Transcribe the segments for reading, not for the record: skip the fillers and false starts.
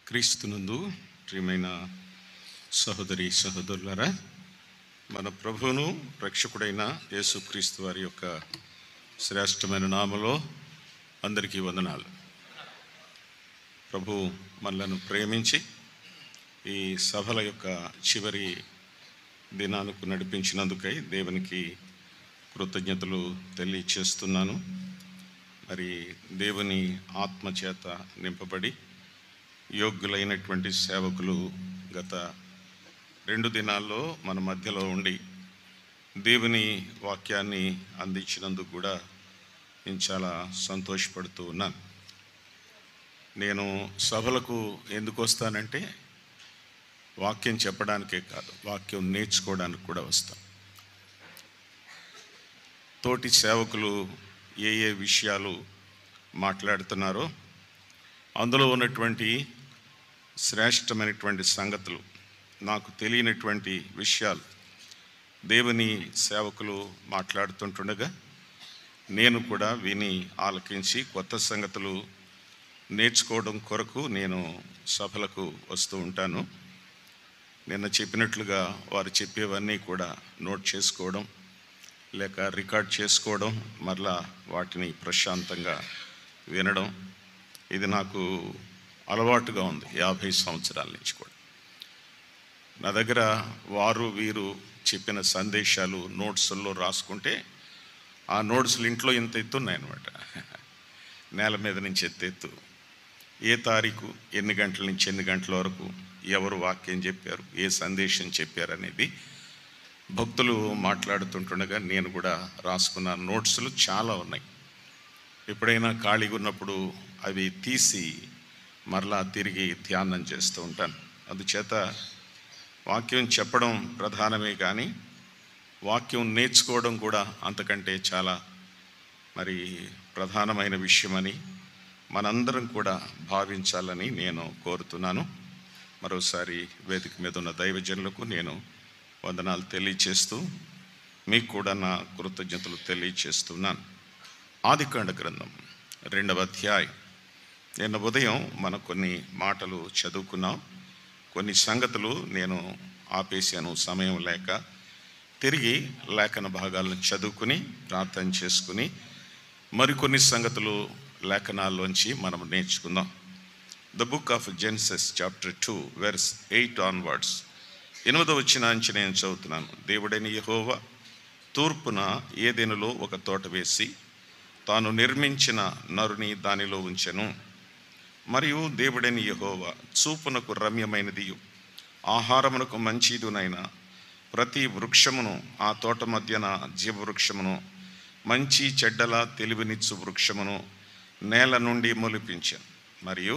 క్రీస్తునందు ప్రియమైన సహోదరి సహోదరులారా, మన ప్రభువును రక్షకుడైన యేసుక్రీస్తు వారి యొక్క శ్రేష్టమైన నామలో అందరికీ వందనాలు. ప్రభు మనలను ప్రేమించి ఈ సభల యొక్క చివరి దినానికి నడిపించినందుకై దేవునికి కృతజ్ఞతలు తెలియచేస్తున్నాను. మరి దేవుని ఆత్మచేత నింపబడి యోగ్యులైనటువంటి సేవకులు గత 2 దినాల్లో మన మధ్యలో ఉండి దేవుని వాక్యాన్ని అందించినందుకు కూడా నేను చాలా సంతోషపడుతూ ఉన్నాను. నేను సభలకు ఎందుకు వస్తానంటే వాక్యం చెప్పడానికే కాదు, వాక్యం నేర్చుకోవడానికి కూడా వస్తాను. తోటి సేవకులు ఏ విషయాలు మాట్లాడుతున్నారో అందులో ఉన్నటువంటి శ్రేష్టమైనటువంటి సంగతులు, నాకు తెలియనటువంటి విషయాలు దేవుని సేవకులు మాట్లాడుతుంటుండగా నేను కూడా విని ఆలకించి కొత్త సంగతులు నేర్చుకోవడం కొరకు నేను సభలకు వస్తూ ఉంటాను. నిన్న చెప్పినట్లుగా వారు చెప్పేవన్నీ కూడా నోట్ చేసుకోవడం లేక రికార్డ్ చేసుకోవడం, మరలా వాటిని ప్రశాంతంగా వినడం, ఇది నాకు అలవాటుగా ఉంది 50 సంవత్సరాల నుంచి కూడా. నా దగ్గర వారు వీరు చెప్పిన సందేశాలు నోట్స్లో రాసుకుంటే ఆ నోట్స్లు ఇంట్లో ఇంత ఎత్తున్నాయన్నమాట. నేల మీద నుంచి ఎత్తు, ఏ తారీఖు ఎన్ని గంటల నుంచి ఎన్ని గంటల వరకు ఎవరు వాక్యం చెప్పారు, ఏ సందేశం చెప్పారు అనేది భక్తులు మాట్లాడుతుంటుండగా నేను కూడా రాసుకున్న నోట్స్లు చాలా ఉన్నాయి. ఎప్పుడైనా ఖాళీగా ఉన్నప్పుడు అవి తీసి మరలా తిరిగి ధ్యానం చేస్తూ ఉంటాను. అందుచేత వాక్యం చెప్పడం ప్రధానమే, కానీ వాక్యం నేర్చుకోవడం కూడా అంతకంటే చాలా మరి ప్రధానమైన విషయమని మనందరం కూడా భావించాలని నేను కోరుతున్నాను. మరోసారి వేదిక మీద ఉన్న దైవజనులకు నేను వందనాలు తెలియచేస్తూ మీకు కూడా నా కృతజ్ఞతలు తెలియచేస్తున్నాను. ఆదికాండ గ్రంథం 2వ అధ్యాయం. నిన్న ఉదయం మనం కొన్ని మాటలు చదువుకున్నాం. కొన్ని సంగతులు నేను ఆపేసాను సమయం లేక. తిరిగి లేఖన భాగాలను చదువుకుని ప్రార్థన చేసుకుని మరికొన్ని సంగతులు లేఖనాల్లోంచి మనం నేర్చుకుందాం. The book of Genesis chapter 2 verse 8 onwards. 8వ వచనం నుంచి నేను చదువుతున్నాను. దేవుడైన యెహోవా తూర్పున ఏదెనులో ఒక తోట వేసి తాను నిర్మించిన నరుని దానిలో ఉంచెను. మరియు దేవుడైన యెహోవా చూపునకు రమ్యమైనది ఆహారమునకు మంచిదునైన ప్రతి వృక్షమును, ఆ తోట మధ్యన జీవవృక్షమును, మంచి చెడ్డల తెలివినిచ్చు వృక్షమును నేల నుండి మొలిపించాను. మరియు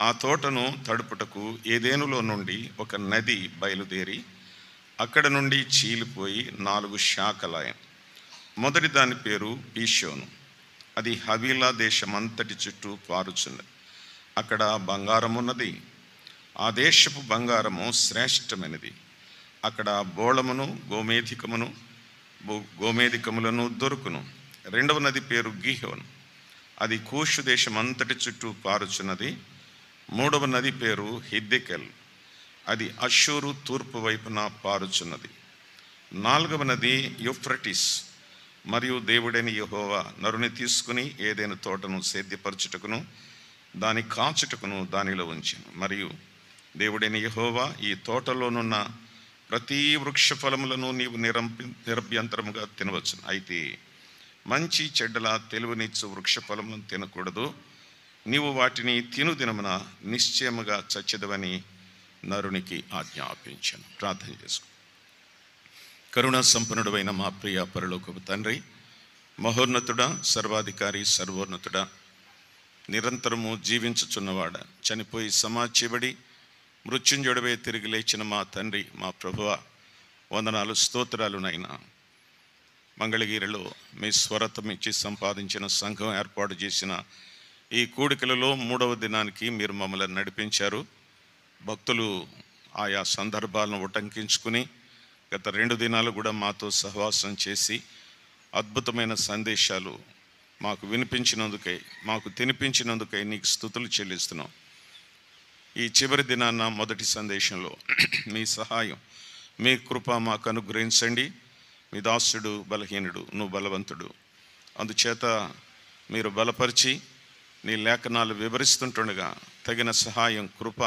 ఆ తోటను తడుపుటకు ఏదెనులో నుండి ఒక నది బయలుదేరి అక్కడ నుండి చీలిపోయి 4 శాఖలాయను. మొదటి దాని పేరు పీషోను. అది హవీలా దేశమంతటి చుట్టూ పారుచున్నది. అక్కడ బంగారం ఉన్నది. ఆ దేశపు బంగారము శ్రేష్టమైనది. అక్కడ బోళమును గోమేధికములను దొరుకును. 2వ నది పేరు గిహోను. అది కూషు దేశమంతటి చుట్టూ పారుచున్నది. 3వ నది పేరు హిద్దెకెల్. అది అష్షూరు తూర్పు వైపున పారుచున్నది. 4వ నది యూఫ్రటీస్. మరియు దేవుడైన యెహోవా నరుని తీసుకుని ఏదైనా తోటను సేద్యపరచుటకును దాని కాచుటకును దానిలో ఉంచాను. మరియు దేవుడైన యెహోవా ఈ తోటలోనున్న ప్రతి వృక్ష ఫలములను నీవు నిరభ్యంతరముగా తినవచ్చును. అయితే మంచి చెడ్డల తెలివినిచ్చు వృక్ష ఫలములను తినకూడదు. నీవు వాటిని తిను దినమున నిశ్చయముగా చచ్చెదవని నరునికి ఆజ్ఞాపించాను. ప్రార్థన చేసుకో. కరుణా సంపన్నుడైన మా ప్రియ పరలోకపు తండ్రి, మహోన్నతుడా, సర్వాధికారి, సర్వోన్నతుడా, నిరంతరము జీవించుచున్నవాడ, చనిపోయి సమాధించబడి మృత్యుంజయుడవై తిరిగి లేచిన మా తండ్రి, మా ప్రభువా, వందనాలు స్తోత్రాలునైనా. మంగళగిరిలో మీ స్వరతం ఇచ్చి సంపాదించిన సంఘం ఏర్పాటు చేసిన ఈ కూడికలలో 3వ దినానికి మీరు మమ్మల్ని నడిపించారు. భక్తులు ఆయా సందర్భాలను ఉటంకించుకుని గత 2 దినాలు కూడా మాతో సహవాసం చేసి అద్భుతమైన సందేశాలు మాకు వినిపించినందుకై, మాకు తినిపించినందుకై నీకు స్తుతులు చెల్లిస్తున్నాం. ఈ చివరి దినాన్న మొదటి సందేశంలో మీ సహాయం, మీ కృప మాకు అనుగ్రహించండి. మీ దాసుడు బలహీనుడు, నువ్వు బలవంతుడు. అందుచేత మీరు బలపరిచి నీ లేఖనాలు వివరిస్తుంటుండగా తగిన సహాయం, కృప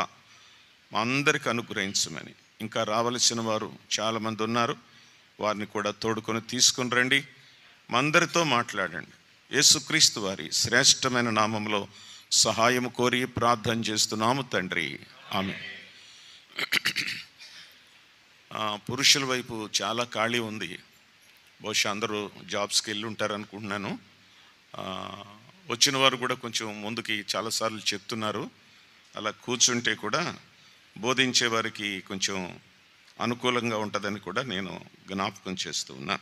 మా అందరికి అనుగ్రహించమని. ఇంకా రావలసిన వారు చాలామంది ఉన్నారు, వారిని కూడా తోడుకొని తీసుకుని రండి. మా అందరితో మాట్లాడండి. యేసుక్రీస్తు వారి శ్రేష్టమైన నామంలో సహాయం కోరి ప్రార్థన చేస్తున్నాము తండ్రి, ఆమేన్. పురుషుల వైపు చాలా ఖాళీ ఉంది. బహుశా అందరూ జాబ్స్కి వెళ్ళి ఉంటారు అనుకుంటున్నాను. వచ్చిన వారు కూడా కొంచెం ముందుకి చాలాసార్లు చెప్తున్నారు. అలా కూర్చుంటే కూడా బోధించే వారికి కొంచెం అనుకూలంగా ఉంటుందని కూడా నేను జ్ఞాపకం చేస్తూ ఉన్నా.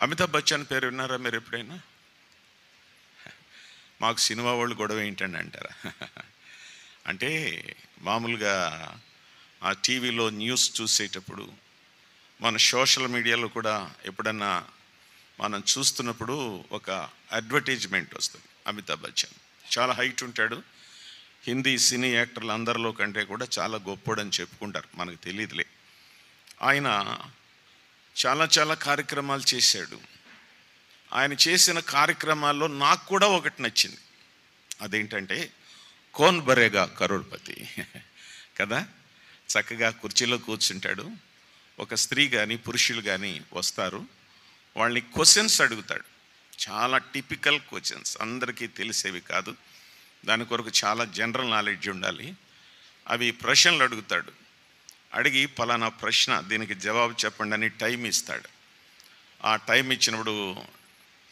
అమితాబ్ బచ్చన్ పేరు విన్నారా మీరు ఎప్పుడైనా? మాకు సినిమా వాళ్ళు గొడవ ఏంటండి అంటారా? అంటే మామూలుగా ఆ టీవీలో న్యూస్ చూసేటప్పుడు, మన సోషల్ మీడియాలో కూడా ఎప్పుడన్నా మనం చూస్తున్నప్పుడు ఒక అడ్వర్టైజ్మెంట్ వస్తుంది. అమితాబ్ బచ్చన్ చాలా హైట్ ఉంటాడు. హిందీ సినీ యాక్టర్లు అందరిలో కంటే కూడా చాలా గొప్పోడని చెప్పుకుంటారు, మనకు తెలియదులే. ఆయన చాలా చాలా కార్యక్రమాలు చేశాడు. ఆయన చేసిన కార్యక్రమాల్లో నాకు కూడా ఒకటి నచ్చింది. అదేంటంటే కౌన్ బనేగా కరోడ్పతి కదా. చక్కగా కుర్చీలో కూర్చుంటాడు. ఒక స్త్రీ కానీ పురుషులు కానీ వస్తారు, వాళ్ళని క్వశ్చన్స్ అడుగుతాడు. చాలా టిపికల్ క్వశ్చన్స్, అందరికీ తెలిసేవి కాదు. దాని కొరకు చాలా జనరల్ నాలెడ్జ్ ఉండాలి. అవి ప్రశ్నలు అడుగుతాడు. అడిగి పలానా ప్రశ్న, దీనికి జవాబు చెప్పండి అని టైం ఇస్తాడు. ఆ టైం ఇచ్చినప్పుడు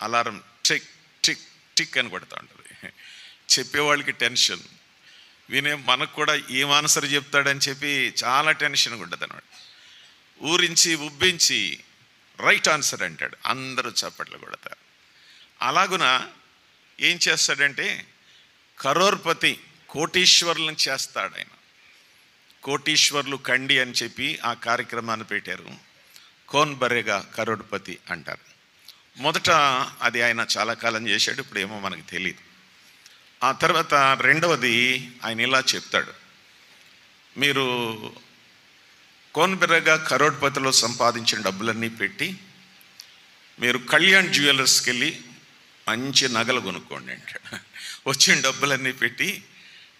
అలారం టిక్ టిక్ టిక్ అని కొడతా ఉంటుంది. చెప్పేవాళ్ళకి టెన్షన్, మనకు కూడా ఏం ఆన్సర్ చెప్తాడని చెప్పి చాలా టెన్షన్గా ఉంటుంది అన్నమాట. ఊరించి ఉబ్బించి రైట్ ఆన్సర్ అంటాడు, అందరూ చప్పట్లు కొడతారు. అలాగున ఏం చేస్తాడంటే కరోర్పతి, కోటీశ్వర్లను చేస్తాడు ఆయన. కోటీశ్వర్లు కండి అని చెప్పి ఆ కార్యక్రమాన్ని పెట్టారు. కౌన్ బనేగా కరోడ్పతి అంటారు. మొదట అది ఆయన చాలా కాలం చేశాడు, ఇప్పుడు ఏమో మనకు తెలియదు. ఆ తర్వాత రెండవది ఆయన ఇలా చెప్తాడు, మీరు కౌన్ బనేగా కరోడ్పతిలో సంపాదించిన డబ్బులన్నీ పెట్టి మీరు కళ్యాణ్ జ్యువెలర్స్కి వెళ్ళి మంచి నగలు కొనుక్కోండి అంటాడు. వచ్చిన డబ్బులన్నీ పెట్టి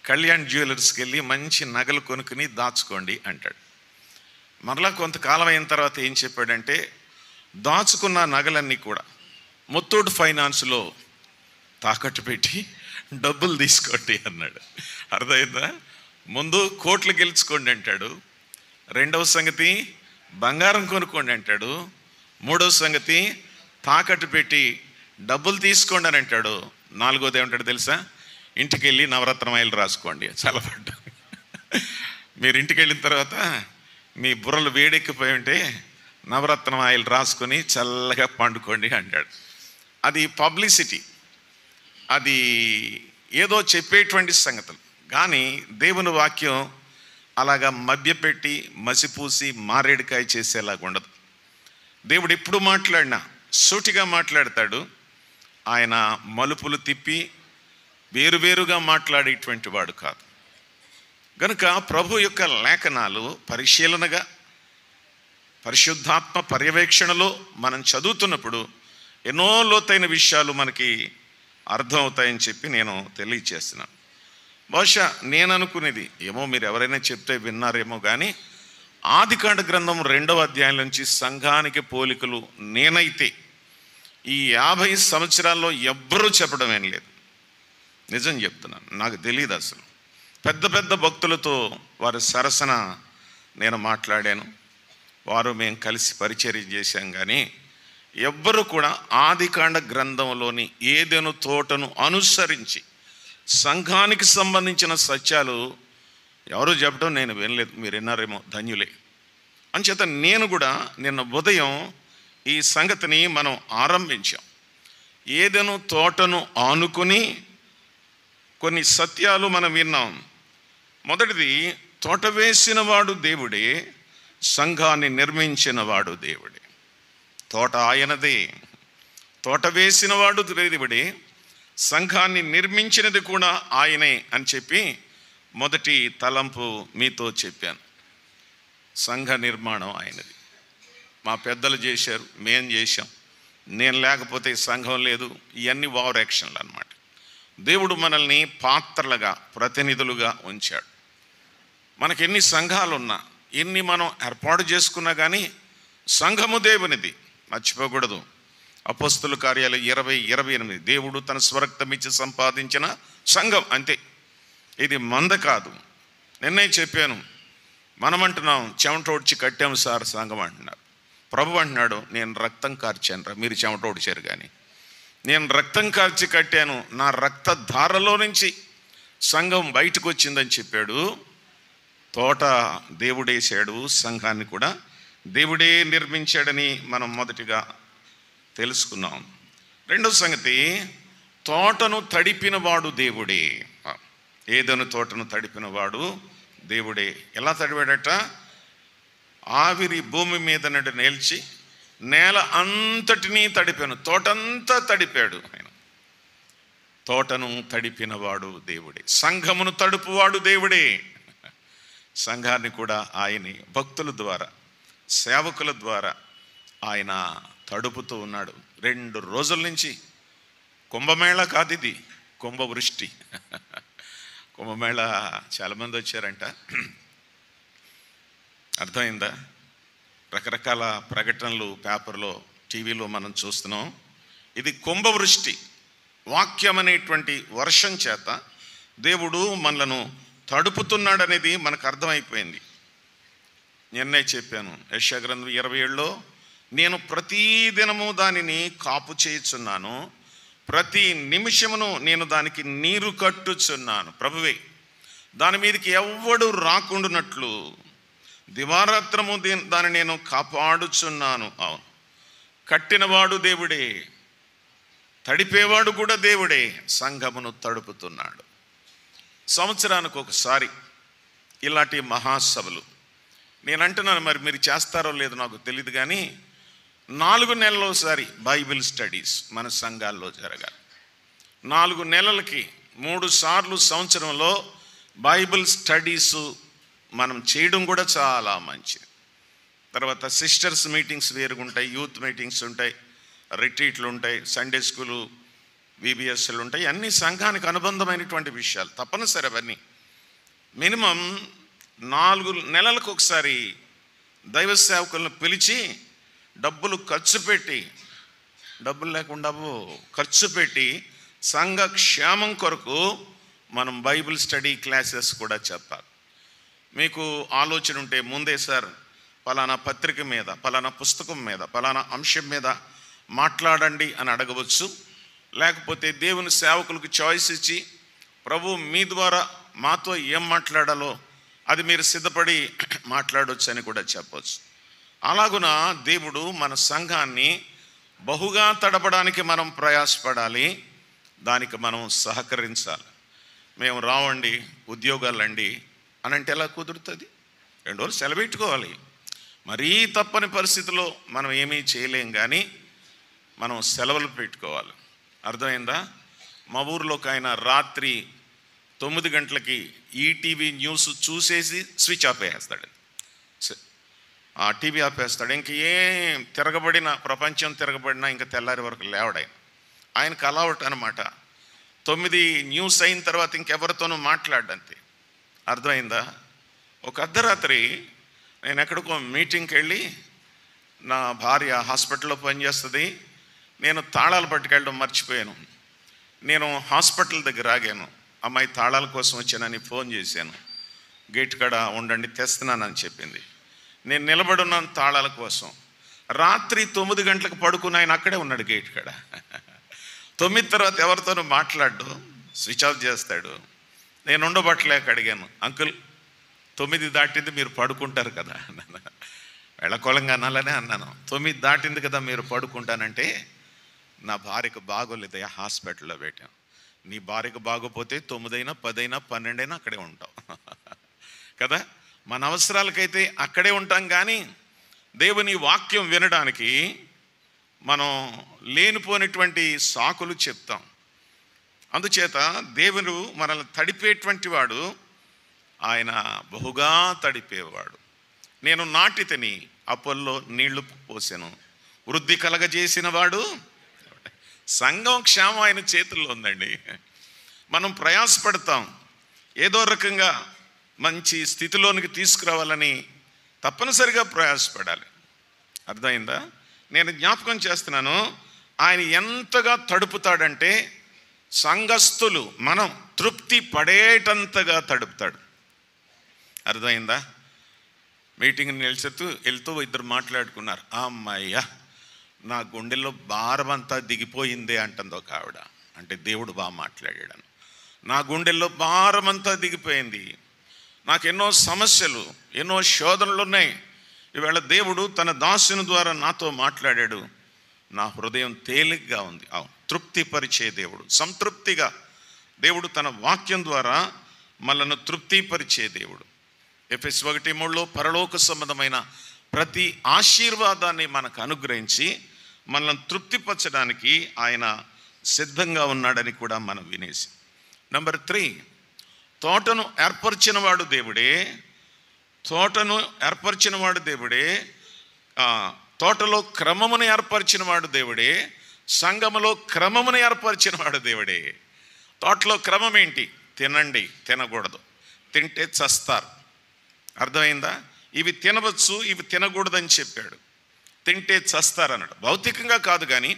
కళ్యాణ్ జ్యువెలర్స్కి వెళ్ళి మంచి నగలు కొనుక్కుని దాచుకోండి అంటాడు. మరలా కొంతకాలం అయిన తర్వాత ఏం చెప్పాడంటే దాచుకున్న నగలన్నీ కూడా ముత్తూట్ ఫైనాన్స్లో తాకట్టు పెట్టి డబ్బులు తీసుకోండి అన్నాడు. అర్థమైందా? ముందు కోట్లు గెలుచుకోండి అంటాడు, రెండవ సంగతి బంగారం కొనుక్కోండి అంటాడు, మూడవ సంగతి తాకట్టు పెట్టి డబ్బులు తీసుకోండి అని అంటాడు, నాలుగోది ఏమంటాడు తెలుసా? ఇంటికి వెళ్ళి నవరత్నం ఆయిల్ రాసుకోండి చల్లబడ్డా. మీరు ఇంటికి వెళ్ళిన తర్వాత మీ బుర్రలు వేడెక్కిపోయి ఉంటే నవరత్నం ఆయిల్ రాసుకొని చల్లగా పండుకోండి అంటాడు. అది పబ్లిసిటీ, అది ఏదో చెప్పేటువంటి సంగతులు. కానీ దేవుని వాక్యం అలాగా మభ్యపెట్టి మసిపూసి మారేడుకాయ చేసేలాగా ఉండదు. దేవుడు ఎప్పుడు మాట్లాడినా సూటిగా మాట్లాడతాడు. ఆయన మలుపులు తిప్పి వేరువేరుగా మాట్లాడేటువంటి వాడు కాదు. కనుక ప్రభు యొక్క లేఖనాలు పరిశీలనగా, పరిశుద్ధాత్మ పర్యవేక్షణలో మనం చదువుతున్నప్పుడు ఎన్నో లోతైన విషయాలు మనకి అర్థమవుతాయని చెప్పి నేను తెలియచేస్తున్నాను. బహుశా నేను అనుకునేది ఏమో, మీరు ఎవరైనా చెప్తే విన్నారేమో కానీ ఆదికాండ గ్రంథం 2వ అధ్యాయం నుంచి సంఘానికి పోలికలు నేనైతే ఈ 50 సంవత్సరాల్లో ఎవ్వరూ చెప్పడం ఏం లేదు. నిజం చెప్తున్నాను, నాకు తెలియదు అసలు. పెద్ద పెద్ద భక్తులతో వారి సరసన నేను మాట్లాడాను, వారు మేము కలిసి పరిచర్య చేశాం. కానీ ఎవ్వరు కూడా ఆదికాండ గ్రంథంలోని ఏదెను తోటను అనుసరించి సంఘానికి సంబంధించిన సత్యాలు ఎవరు చెప్పడం నేను వినలేదు. మీరు విన్నారేమో, ధన్యులే. అంచేత నేను కూడా నిన్న ఉదయం ఈ సంగతిని మనం ఆరంభించాం. ఏదెను తోటను ఆనుకొని కొన్ని సత్యాలు మనం విన్నాం. మొదటిది, తోట వేసిన వాడు దేవుడే, సంఘాన్ని నిర్మించిన వాడు దేవుడే. తోట ఆయనదే, తోట వేసిన వాడు దేవుడే, సంఘాన్ని నిర్మించినది కూడా ఆయనే అని చెప్పి మొదటి తలంపు మీతో చెప్పాను. సంఘ నిర్మాణం ఆయనది. మా పెద్దలు చేశారు, మేం చేశాం, నేను లేకపోతే సంఘం లేదు. ఇవన్నీ ఓవర్ యాక్షన్లు అన్నమాట. దేవుడు మనల్ని పాత్రలుగా, ప్రతినిధులుగా ఉంచాడు. మనకి ఎన్ని సంఘాలున్నా, ఎన్ని మనం ఏర్పాటు చేసుకున్నా కానీ సంఘము దేవునిది, మర్చిపోకూడదు. అపోస్తుల కార్యాలు 20:28 దేవుడు తన స్వరక్తం ఇచ్చి సంపాదించిన సంఘం, అంతే. ఇది మంద కాదు. నిన్నే చెప్పాను, మనం అంటున్నాం చెమటోడ్చి కట్టాము సార్ సంఘం అంటున్నారు. ప్రభు అంటున్నాడు, నేను రక్తం కార్చాను, మీరు చెమటోడ్చారు కానీ నేను రక్తం కార్చి కట్టాను, నా రక్త ధారలో నుంచి సంఘం బయటకు వచ్చిందని చెప్పాడు. తోట దేవుడేశాడు, సంఘాన్ని కూడా దేవుడే నిర్మించాడని మనం మొదటిగా తెలుసుకున్నాం. రెండో సంగతి, తోటను తడిపినవాడు దేవుడే. ఏదను తోటను తడిపినవాడు దేవుడే. ఎలా తడిపాడట? ఆవిరి భూమి మీద నుండి నిలిచి నేల అంతటినీ తడిపాను, తోటంతా తడిపాడు ఆయన. తోటను తడిపినవాడు దేవుడే, సంఘమును తడుపువాడు దేవుడే. సంఘాన్ని కూడా ఆయనే భక్తుల ద్వారా, సేవకుల ద్వారా ఆయన తడుపుతూ ఉన్నాడు. 2 రోజుల నుంచి. కుంభమేళ కాదు ఇది, కుంభవృష్టి. కుంభమేళ చాలామంది వచ్చారంట. అర్థమైందా? రకరకాల ప్రకటనలు పేపర్లో, టీవీలో మనం చూస్తున్నాం. ఇది కుంభవృష్టి. వాక్యం అనేటువంటి వర్షం చేత దేవుడు మనలను తడుపుతున్నాడనేది మనకు అర్థమైపోయింది. నిన్నే చెప్పాను, యెషయా గ్రంథం 27లో, నేను ప్రతిదినము దానిని కాపు చేయుచున్నాను, ప్రతి నిమిషమును నేను దానికి నీరు కట్టుచున్నాను. ప్రభువే, దాని మీదకి ఎవ్వడు రాకుండానట్లు దివారాత్రము దాన్ని నేను కాపాడుచున్నాను. అవును, కట్టినవాడు దేవుడే, తడిపేవాడు కూడా దేవుడే. సంఘమును తడుపుతున్నాడు. సంవత్సరానికి ఒకసారి ఇలాంటి మహాసభలు నేను అంటున్నాను, మరి మీరు చేస్తారో లేదో నాకు తెలియదు కానీ 4 నెలలకోసారి బైబిల్ స్టడీస్ మన సంఘాల్లో జరగాలి. 4 నెలలకి 3 సార్లు సంవత్సరంలో బైబిల్ స్టడీసు మనం చేయడం కూడా చాలా మంచిది. తర్వాత సిస్టర్స్ మీటింగ్స్ వేరుగా ఉంటాయి, యూత్ మీటింగ్స్ ఉంటాయి, రిట్రీట్లు ఉంటాయి, సండే స్కూలు, విబిఎస్లు ఉంటాయి. అన్ని సంఘానికి అనుబంధమైనటువంటి విషయాలు, తప్పనిసరి అవన్నీ. మినిమం 4 నెలలకు ఒకసారి దైవ సేవకులను పిలిచి డబ్బులు ఖర్చు పెట్టి, డబ్బులు లేకుండా ఖర్చు పెట్టి సంఘ క్షేమం కొరకు మనం బైబిల్ స్టడీ క్లాసెస్ కూడా చెప్పాలి. మీకు ఆలోచన ఉంటే ముందే, సార్ పలానా పత్రిక మీద, పలానా పుస్తకం మీద, పలానా అంశం మీద మాట్లాడండి అని అడగవచ్చు. లేకపోతే దేవుని సేవకులకు చాయిస్ ఇచ్చి ప్రభు మీ ద్వారా మాతో ఏం మాట్లాడాలో అది మీరు సిద్ధపడి మాట్లాడవచ్చు అని కూడా చెప్పవచ్చు. అలాగున దేవుడు మన సంఘాన్ని బహుగా తడపడానికి మనం ప్రయాసపడాలి, దానికి మనం సహకరించాలి. మేము రావండి, ఉద్యోగాలండి అని అంటే ఎలా కుదురుతుంది? 2 రోజులు సెలవు పెట్టుకోవాలి. మరీ తప్పని పరిస్థితిలో మనం ఏమీ చేయలేం, కానీ మనం సెలవులు పెట్టుకోవాలి. అర్థమైందా? మా ఊరిలో ఒక ఆయన రాత్రి 9 గంటలకి ఈటీవీ న్యూస్ చూసేసి స్విచ్ ఆఫ్ వేస్తాడు. ఆ టీవీ ఆపేస్తాడు. ఇంక ఏం తిరగబడిన, ప్రపంచం తిరగబడినా ఇంకా తెల్లారి వరకు లేవడాయన. ఆయనకు అలవాటు అనమాట. 9 న్యూస్ అయిన తర్వాత ఇంకెవరితోనూ మాట్లాడంతే. అర్థమైందా? ఒక అర్ధరాత్రి నేను ఎక్కడికో మీటింగ్కి వెళ్ళి, నా భార్య హాస్పిటల్లో పనిచేస్తుంది, నేను తాళాలు పట్టుకెళ్ళడం మర్చిపోయాను. నేను హాస్పిటల్ దగ్గర ఆగాను. అమ్మాయి తాళాల కోసం వచ్చానని ఫోన్ చేశాను. గేట్ కాడ ఉండండి, తెస్తున్నానని చెప్పింది. నేను నిలబడున్నాను తాళాల కోసం. రాత్రి 9 గంటలకు పడుకుని ఆయన అక్కడే ఉన్నాడు గేట్ కాడ. 9 తర్వాత ఎవరితోనూ మాట్లాడు, స్విచ్ ఆఫ్ చేస్తాడు. నేను ఉండబట్టలేక అడిగాను, అంకుల్ 9 దాటింది, మీరు పడుకుంటారు కదా అన్నాను. వెళ్ళకోలంగా అనాలనే అన్నాను. 9 దాటింది కదా మీరు పడుకుంటానంటే, నా భార్యకు బాగోలేదయ్యా, హాస్పిటల్లో పెట్టాం. నీ భార్యకు బాగోపోతే 9 అయినా 10 అయినా 12 అయినా అక్కడే ఉంటాం కదా. మన అవసరాలకైతే అక్కడే ఉంటాం, కానీ దేవుని వాక్యం వినడానికి మనం లేనిపోయినటువంటి సాకులు చెప్తాం. అందుచేత దేవుడు మనల్ని తడిపేటువంటి వాడు, ఆయన బహుగా తడిపేవాడు. నేను నాటితిని, అపొల్లో నీళ్లు పోసెను, వృద్ధి కలగజేసిన వాడు. సంఘం క్షేమం ఆయన చేతుల్లో ఉందండి. మనం ప్రయాసపడతాం, ఏదో రకంగా మంచి స్థితిలోనికి తీసుకురావాలని తప్పనిసరిగా ప్రయాసపడాలి. అర్థమైందా? నేను జ్ఞాపకం చేస్తున్నాను, ఆయన ఎంతగా తడుపుతాడంటే సంఘస్థులు మనం తృప్తి పడేటంతగా తడుపుతాడు. అర్థమైందా? మీటింగ్ వెళ్తూ ఇద్దరు మాట్లాడుకున్నారు. అమ్మాయ్యా, నా గుండెల్లో భారం అంతా దిగిపోయిందే అంటుంది ఒక ఆవిడ. అంటే దేవుడు బాగా మాట్లాడాడు. నా గుండెల్లో భారం అంతా దిగిపోయింది, నాకు ఎన్నో సమస్యలు, ఎన్నో శోధనలు ఉన్నాయి. ఈవేళ దేవుడు తన దాసుని ద్వారా నాతో మాట్లాడాడు, నా హృదయం తేలిగ్గా ఉంది. తృప్తిపరిచే దేవుడు, సంతృప్తిగా దేవుడు తన వాక్యం ద్వారా మనల్ని తృప్తిపరిచే దేవుడు. ఎఫెసు 1:3 పరలోక సంబంధమైన ప్రతి ఆశీర్వాదాన్ని మనకు అనుగ్రహించి మనల్ని తృప్తిపరచడానికి ఆయన సిద్ధంగా ఉన్నాడని కూడా మనం వినేసి. నెంబర్ 3, తోటను ఏర్పరిచినవాడు దేవుడే. తోటను ఏర్పరిచినవాడు దేవుడే, తోటలో క్రమమును ఏర్పరిచినవాడు దేవుడే, సంఘములో క్రమమును ఏర్పరిచినవాడు దేవుడే. తోటలో క్రమం ఏంటి? తినండి, తినకూడదు, తింటే చస్తారు. అర్థమైందా? ఇవి తినవచ్చు, ఇవి తినకూడదని చెప్పాడు. తింటే చస్తారన్నాడు. భౌతికంగా కాదు కానీ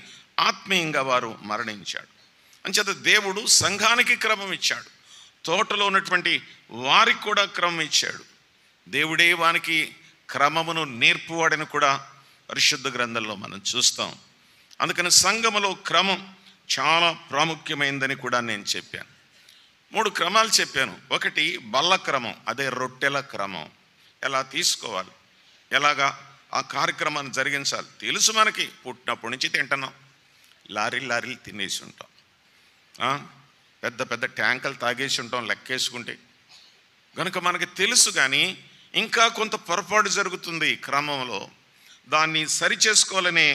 ఆత్మీయంగా వారు మరణించాడు. అంచేత దేవుడు సంఘానికి క్రమం ఇచ్చాడు, తోటలో ఉన్నటువంటి వారికి కూడా క్రమం ఇచ్చాడు. దేవుడే వానికి క్రమమును నేర్పువాడని కూడా పరిశుద్ధ గ్రంథంలో మనం చూస్తాం. అందుకని సంఘములో క్రమం చాలా ప్రాముఖ్యమైందని కూడా నేను చెప్పాను. 3 క్రమాలు చెప్పాను. ఒకటి బల్ల క్రమం, అదే రొట్టెల క్రమం. ఎలా తీసుకోవాలి, ఎలాగా ఆ కార్యక్రమాన్ని జరిగించాలి తెలుసు మనకి. పుట్టినప్పటి నుంచి తింటున్నాం, లారీలు తినేసి ఉంటాం, పెద్ద పెద్ద ట్యాంకులు తాగేసి ఉంటాం లెక్కేసుకుంటే. కనుక మనకి తెలుసు, కానీ ఇంకా కొంత పొరపాటు జరుగుతుంది క్రమంలో. దాన్ని సరిచేసుకోవాలనే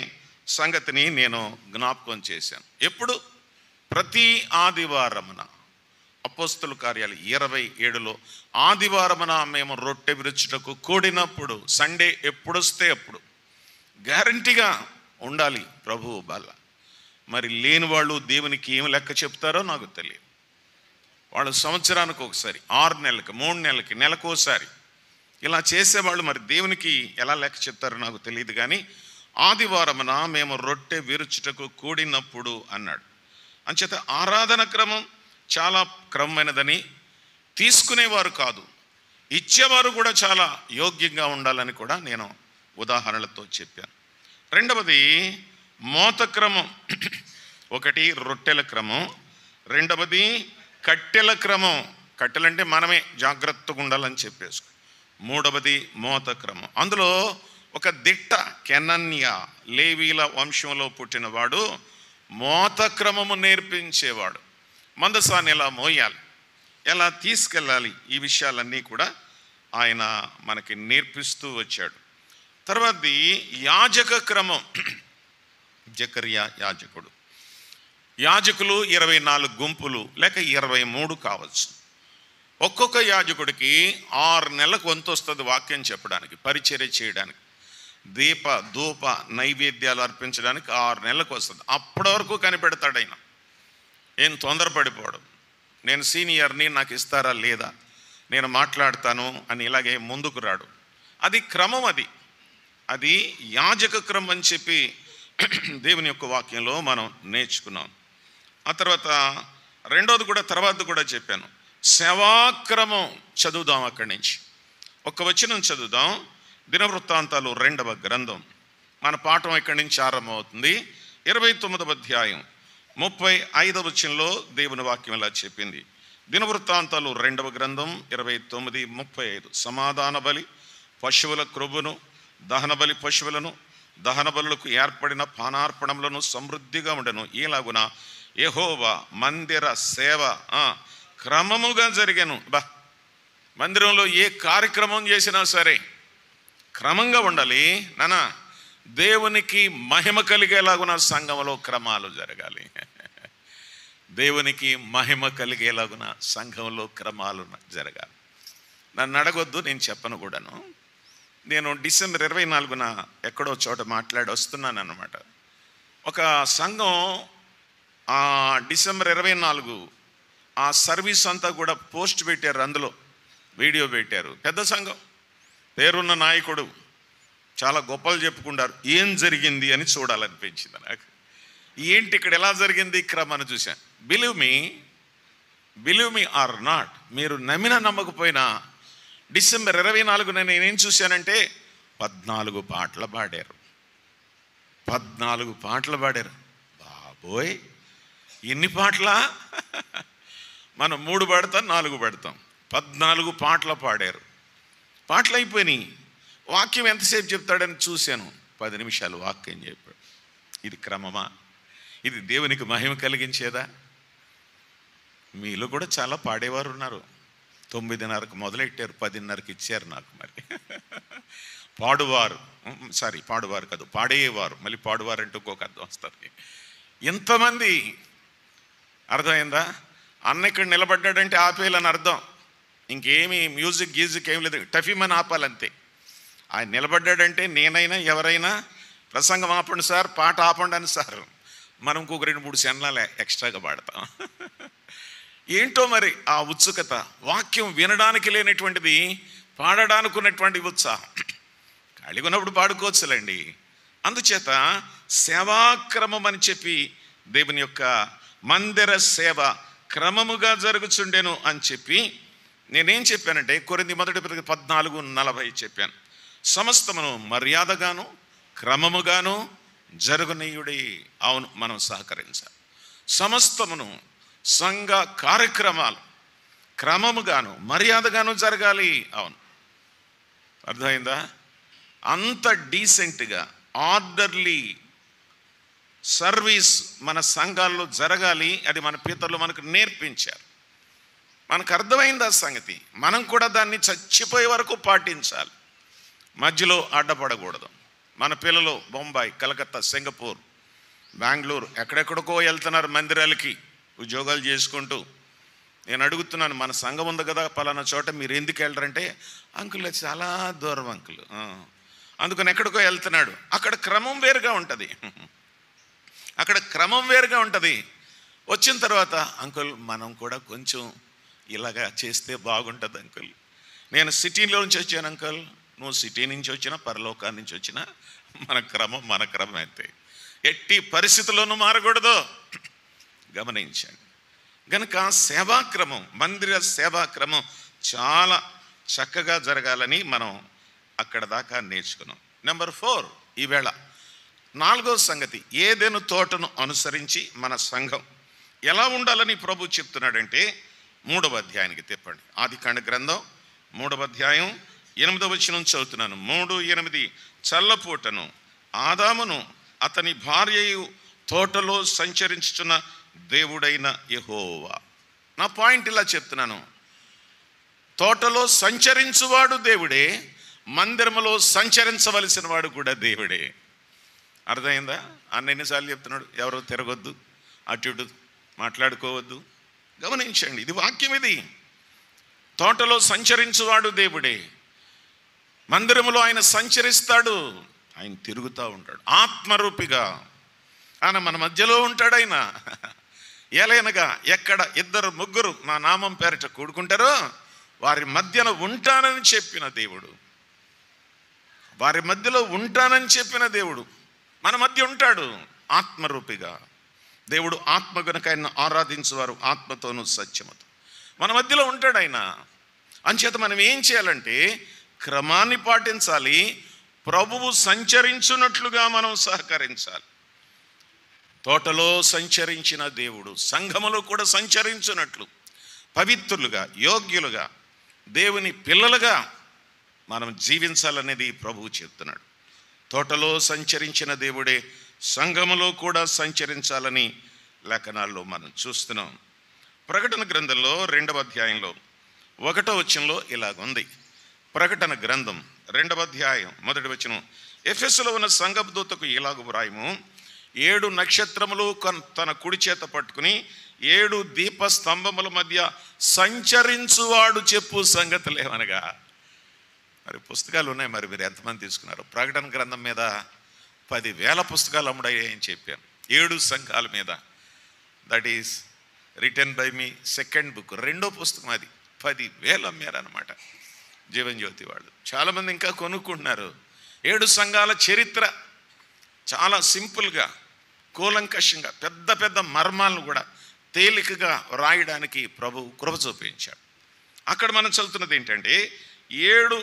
సంగతిని నేను జ్ఞాపకం చేశాను. ఎప్పుడు? ప్రతి ఆదివారమున, అపోస్తల కార్యాలు 27లో ఆదివారమున మేము రొట్టె విరుచుటకు కూడినప్పుడు, సండే ఎప్పుడొస్తే అప్పుడు గ్యారంటీగా ఉండాలి ప్రభువు బల్ల. మరి లేని వాళ్ళు దేవునికి ఏమి లెక్క చెప్తారో నాకు తెలియదు. వాళ్ళు సంవత్సరానికి ఒకసారి, 6 నెలలకి, 3 నెలలకి, నెలకోసారి ఇలా చేసేవాళ్ళు మరి దేవునికి ఎలా లెక్క చెప్తారో నాకు తెలియదు. కానీ ఆదివారమున మేము రొట్టె విరుచుటకు కూడినప్పుడు అన్నాడు. అంచేత ఆరాధన క్రమం చాలా క్రమమైనదని, తీసుకునేవారు కాదు ఇచ్చేవారు కూడా చాలా యోగ్యంగా ఉండాలని కూడా నేను ఉదాహరణలతో చెప్పాను. రెండవది మోత క్రమం. ఒకటి రొట్టెల క్రమం, రెండవది కట్టెల క్రమం. కట్టెలంటే మనమే జాగ్రత్తగా ఉండాలని చెప్పేసుకో. మూడవది మోత క్రమం. అందులో ఒక దిట్ట, కెనన్య, లేవీల వంశంలో పుట్టినవాడు మోత క్రమము నేర్పించేవాడు. మందసాన్ని ఎలా మోయాలి, ఎలా తీసుకెళ్ళాలి, ఈ విషయాలన్నీ కూడా ఆయన మనకి నేర్పిస్తూ వచ్చాడు. తర్వాతది యాజక క్రమం. జకర్యా యాజకుడు. యాజకులు 24 గుంపులు లేక 23 కావచ్చు. ఒక్కొక్క యాజకుడికి 6 నెలలకు వంతు వస్తుంది వాక్యం చెప్పడానికి, పరిచర్య చేయడానికి, దీప ధూప నైవేద్యాలు అర్పించడానికి 6 నెలలకు వస్తుంది. అప్పటి వరకు కనిపెడతాడు ఆయన. ఏం తొందరపడిపోవడం, నేను సీనియర్ని నాకు ఇస్తారా లేదా, నేను మాట్లాడతాను అని ఇలాగే ముందుకు రాడు. అది క్రమం, అది యాజక క్రమం అని చెప్పి దేవుని యొక్క వాక్యంలో మనం నేర్చుకున్నాం. ఆ తర్వాత రెండోది కూడా తర్వాత కూడా చెప్పాను, సేవాక్రమం. చదువుదాం అక్కడి నుంచి ఒక వచనం చదువుదాం. దినవృత్తాంతాలు 2వ గ్రంథం. మన పాఠం ఇక్కడి నుంచి ఆరంభమవుతుంది. 29వ అధ్యాయం 35వ వచనంలో దేవుని వాక్యం ఇలా చెప్పింది. దినవృత్తాంతాలు 2వ గ్రంథం 29:35. సమాధాన బలి పశువుల క్రొవ్వును, దహన బలి పశువులను, దహన బలులకు ఏర్పడిన పానార్పణములను సమృద్ధిగా ఉండెను. ఈలాగున యెహోవా మందిర సేవ క్రమముగా జరిగాను. మందిరంలో ఏ కార్యక్రమం చేసినా సరే క్రమంగా ఉండాలి నానా. దేవునికి మహిమ కలిగేలాగున సంఘంలో క్రమాలు జరగాలి. దేవునికి మహిమ కలిగేలాగున సంఘంలో క్రమాలు జరగాలి. నన్ను అడగొద్దు, నేను చెప్పను కూడాను. నేను డిసెంబర్ 24న ఎక్కడో చోట మాట్లాడి వస్తున్నాను అన్నమాట. ఒక సంఘం డిసెంబర్ 24 ఆ సర్వీస్ అంతా కూడా పోస్ట్ పెట్టారు, అందులో వీడియో పెట్టారు. పెద్ద సంఘం, పేరున్న నాయకుడు, చాలా గొప్పలు చెప్పుకుంటారు. ఏం జరిగింది అని చూడాలనిపించింది నాకు. ఏంటి ఇక్కడ ఎలా జరిగింది క్రమాన్ని చూశాను. బిలీవ్ మీ ఆర్ నాట్, మీరు నమ్మినా నమ్మకపోయినా డిసెంబర్ 24న నేనేం చూశానంటే 14 పాటలు పాడారు. 14 పాటలు పాడారు. బాబోయ్, ఎన్ని పాటలా? మనం 3 పాడతాం, 4 పాడతాం. 14 పాటలు పాడారు. పాటలు అయిపోయినాయి. వాక్యం ఎంతసేపు చెప్తాడని చూశాను. 10 నిమిషాలు వాక్యం చెప్పాడు. ఇది క్రమమా? ఇది దేవునికి మహిమ కలిగించేదా? మీలో కూడా చాలా పాడేవారు ఉన్నారు. 9:30కు మొదలెట్టారు, 10:30కి ఇచ్చారు నాకు. మరి పాడువారు కాదు, పాడేవారు. మళ్ళీ పాడువారు అంటే ఇంకొక అర్థం వస్తుంది. ఎంతమంది, అర్థమైందా? అన్న ఇక్కడ నిలబడ్డాడంటే ఆపేయాలని అర్థం. ఇంకేమీ మ్యూజిక్ గీజిక్ ఏం లేదు, టఫీమని ఆపాలంతే. ఆయన నిలబడ్డాడంటే నేనైనా ఎవరైనా ప్రసంగం ఆపండి సార్, పాట ఆపండి అని సార్, మనం ఇంకొక 2-3 సెన్లాలు ఎక్స్ట్రాగా పాడతాం. ఏంటో మరి ఆ ఉత్సుకత, వాక్యం వినడానికి లేనటువంటిది పాడడానికి ఉన్నటువంటి ఉత్సాహం. ఖాళీగా ఉన్నప్పుడు పాడుకోవచ్చులేండి. అందుచేత సేవాక్రమం అని చెప్పి దేవుని యొక్క మందిర సేవ క్రమముగా జరుగుచుండెను అని చెప్పి నేనేం చెప్పానంటే కొరింథీ 1:14-40 చెప్పాను. సమస్తమును మర్యాదగాను క్రమముగాను జరుగునీయుడి. అవును, మనం సహకరించాలి. సమస్తమును సంఘ కార్యక్రమాలు క్రమముగాను మర్యాదగాను జరగాలి. అవును, అర్థమైందా? అంత డీసెంట్గా ఆర్డర్లీ సర్వీస్ మన సంఘాల్లో జరగాలి. అది మన పితరులు మనకు నేర్పించారు. మనకు అర్థమైంది ఆ సంగతి. మనం కూడా దాన్ని చచ్చిపోయే వరకు పాటించాలి. మధ్యలో అడ్డపడకూడదు. మన పిల్లలు బొంబాయి, కలకత్తా, సింగపూర్, బెంగళూరు ఎక్కడెక్కడికో వెళ్తున్నారు మందిరాలకి ఉద్యోగాలు చేసుకుంటూ. నేను అడుగుతున్నాను, మన సంఘం ఉంది కదా పలానా చోట, మీరు ఎందుకు వెళ్ళరంటే, అంకుల్ చాలా దూరం అంకుల్, అందుకని ఎక్కడికో వెళ్తున్నాడు. అక్కడ క్రమం వేరుగా ఉంటుంది. వచ్చిన తర్వాత అంకుల్ మనం కూడా కొంచెం ఇలాగా చేస్తే బాగుంటుంది అంకుల్. నేను సిటీలో నుంచి వచ్చాను అంకుల్, నువ్వు సిటీ నుంచి వచ్చినా పరలోకాన్ని నుంచి వచ్చినా మన క్రమం అయితే ఎట్టి పరిస్థితుల్లోనూ మారకూడదు. గమనించండి. కనుక సేవాక్రమం, మందిర సేవాక్రమం చాలా చక్కగా జరగాలని మనం అక్కడ దాకా నేర్చుకున్నాం. నెంబర్ 4, ఈవేళ 4వ సంగతి, ఏదెను తోటను అనుసరించి మన సంఘం ఎలా ఉండాలని ప్రభు చెప్తున్నాడంటే 3వ అధ్యాయానికి తిప్పండి. ఆదికాండ గ్రంథం 3వ అధ్యాయం 8వ వచనం చదువుతున్నాను. 3:8 చల్లపూటను ఆదామును అతని భార్యయు తోటలో సంచరించుచున్న దేవుడైన యెహోవా. నా పాయింట్ ఇలా చెప్తున్నాను, తోటలో సంచరించువాడు దేవుడే, మందిరములో సంచరించవలసిన వాడు కూడా దేవుడే. అర్థమైందా? అన్న ఎన్నిసార్లు చెప్తున్నాడు, ఎవరో తిరగొద్దు, అటు ఇటు మాట్లాడుకోవద్దు. గమనించండి, ఇది వాక్యం. ఇది తోటలో సంచరించువాడు దేవుడే, మందిరములో ఆయన సంచరిస్తాడు, ఆయన తిరుగుతూ ఉంటాడు ఆత్మరూపిగా. ఆయన మన మధ్యలో ఉంటాడు. ఆయన ఏలైనగా ఎక్కడ 2-3 నా నామం పేరిట కూడుకుంటారో వారి మధ్యన ఉంటానని చెప్పిన దేవుడు, వారి మధ్యలో ఉంటానని చెప్పిన దేవుడు మన మధ్య ఉంటాడు ఆత్మరూపిగా. దేవుడు ఆత్మ గనుక ఆయన ఆరాధించువారు ఆత్మతోనూ సత్యముతో మన మధ్యలో ఉంటాడు ఆయన. అంచేత మనం ఏం చేయాలంటే క్రమాన్ని పాటించాలి. ప్రభువు సంచరించున్నట్లుగా మనం సహకరించాలి. తోటలో సంచరించిన దేవుడు సంఘములో కూడా సంచరించున్నట్లు పవిత్రులుగా, యోగ్యులుగా, దేవుని పిల్లలుగా మనం జీవించాలనేది ప్రభువు చెప్తున్నాడు. తోటలో సంచరించిన దేవుడే సంఘములో కూడా సంచరించాలని లేఖనాల్లో మనం చూస్తున్నాం. ప్రకటన గ్రంథంలో 2వ అధ్యాయంలో 1వ వచనంలో ఇలాగుంది. ప్రకటన గ్రంథం 2వ అధ్యాయం 1వ వచనం, ఎఫెసులో ఉన్న సంఘపు దూతకు ఇలాగు వ్రాయము, 7 నక్షత్రములు తన కుడి చేత పట్టుకుని 7 దీప స్తంభముల మధ్య సంచరించువాడు చెప్పు సంగతులేమనగా. మరి పుస్తకాలు ఉన్నాయి, మరి మీరు ఎంతమంది తీసుకున్నారు? ప్రకటన గ్రంథం మీద 10,000 పుస్తకాలు అమ్ముడయ్యాయని చెప్పాను, 7 సంఘాల మీద. That is written by me, second book, 2వ పుస్తకం. అది 10,000 అమ్మారనమాట జీవన్జ్యోతి వాళ్ళు. చాలామంది ఇంకా కొనుక్కుంటున్నారు. 7 సంఘాల చరిత్ర చాలా సింపుల్గా, కూలంకషంగా, పెద్ద పెద్ద మర్మాలను కూడా తేలికగా రాయడానికి ప్రభు కృప చూపించాడు. అక్కడ మనం చదువుతున్నది ఏంటంటే, 7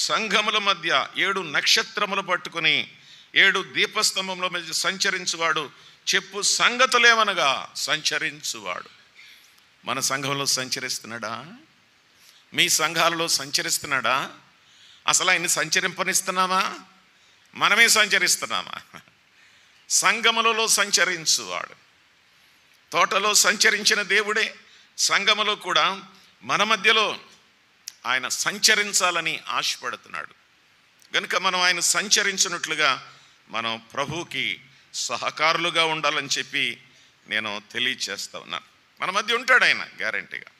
సంఘముల మధ్య 7 నక్షత్రములు పట్టుకుని 7 దీపస్తంభముల మధ్య సంచరించువాడు చెప్పు సంగతులేమనగా. సంచరించువాడు మన సంఘంలో సంచరిస్తున్నాడా? మీ సంఘాలలో సంచరిస్తున్నాడా? అసలు ఆయన్ని సంచరింపనిస్తున్నామా? మనమే సంచరిస్తున్నామా? సంఘములలో సంచరించువాడు. తోటలో సంచరించిన దేవుడే సంఘములో కూడా మన మధ్యలో ఆయన సంచరించాలని ఆశపడుతున్నాడు. కనుక మనం ఆయన సంచరించినట్లుగా మనం ప్రభువుకి సహకారులుగా ఉండాలని చెప్పి నేను తెలియచేస్తా ఉన్నాను. మన మధ్య ఉంటాడు ఆయన గ్యారంటీగా.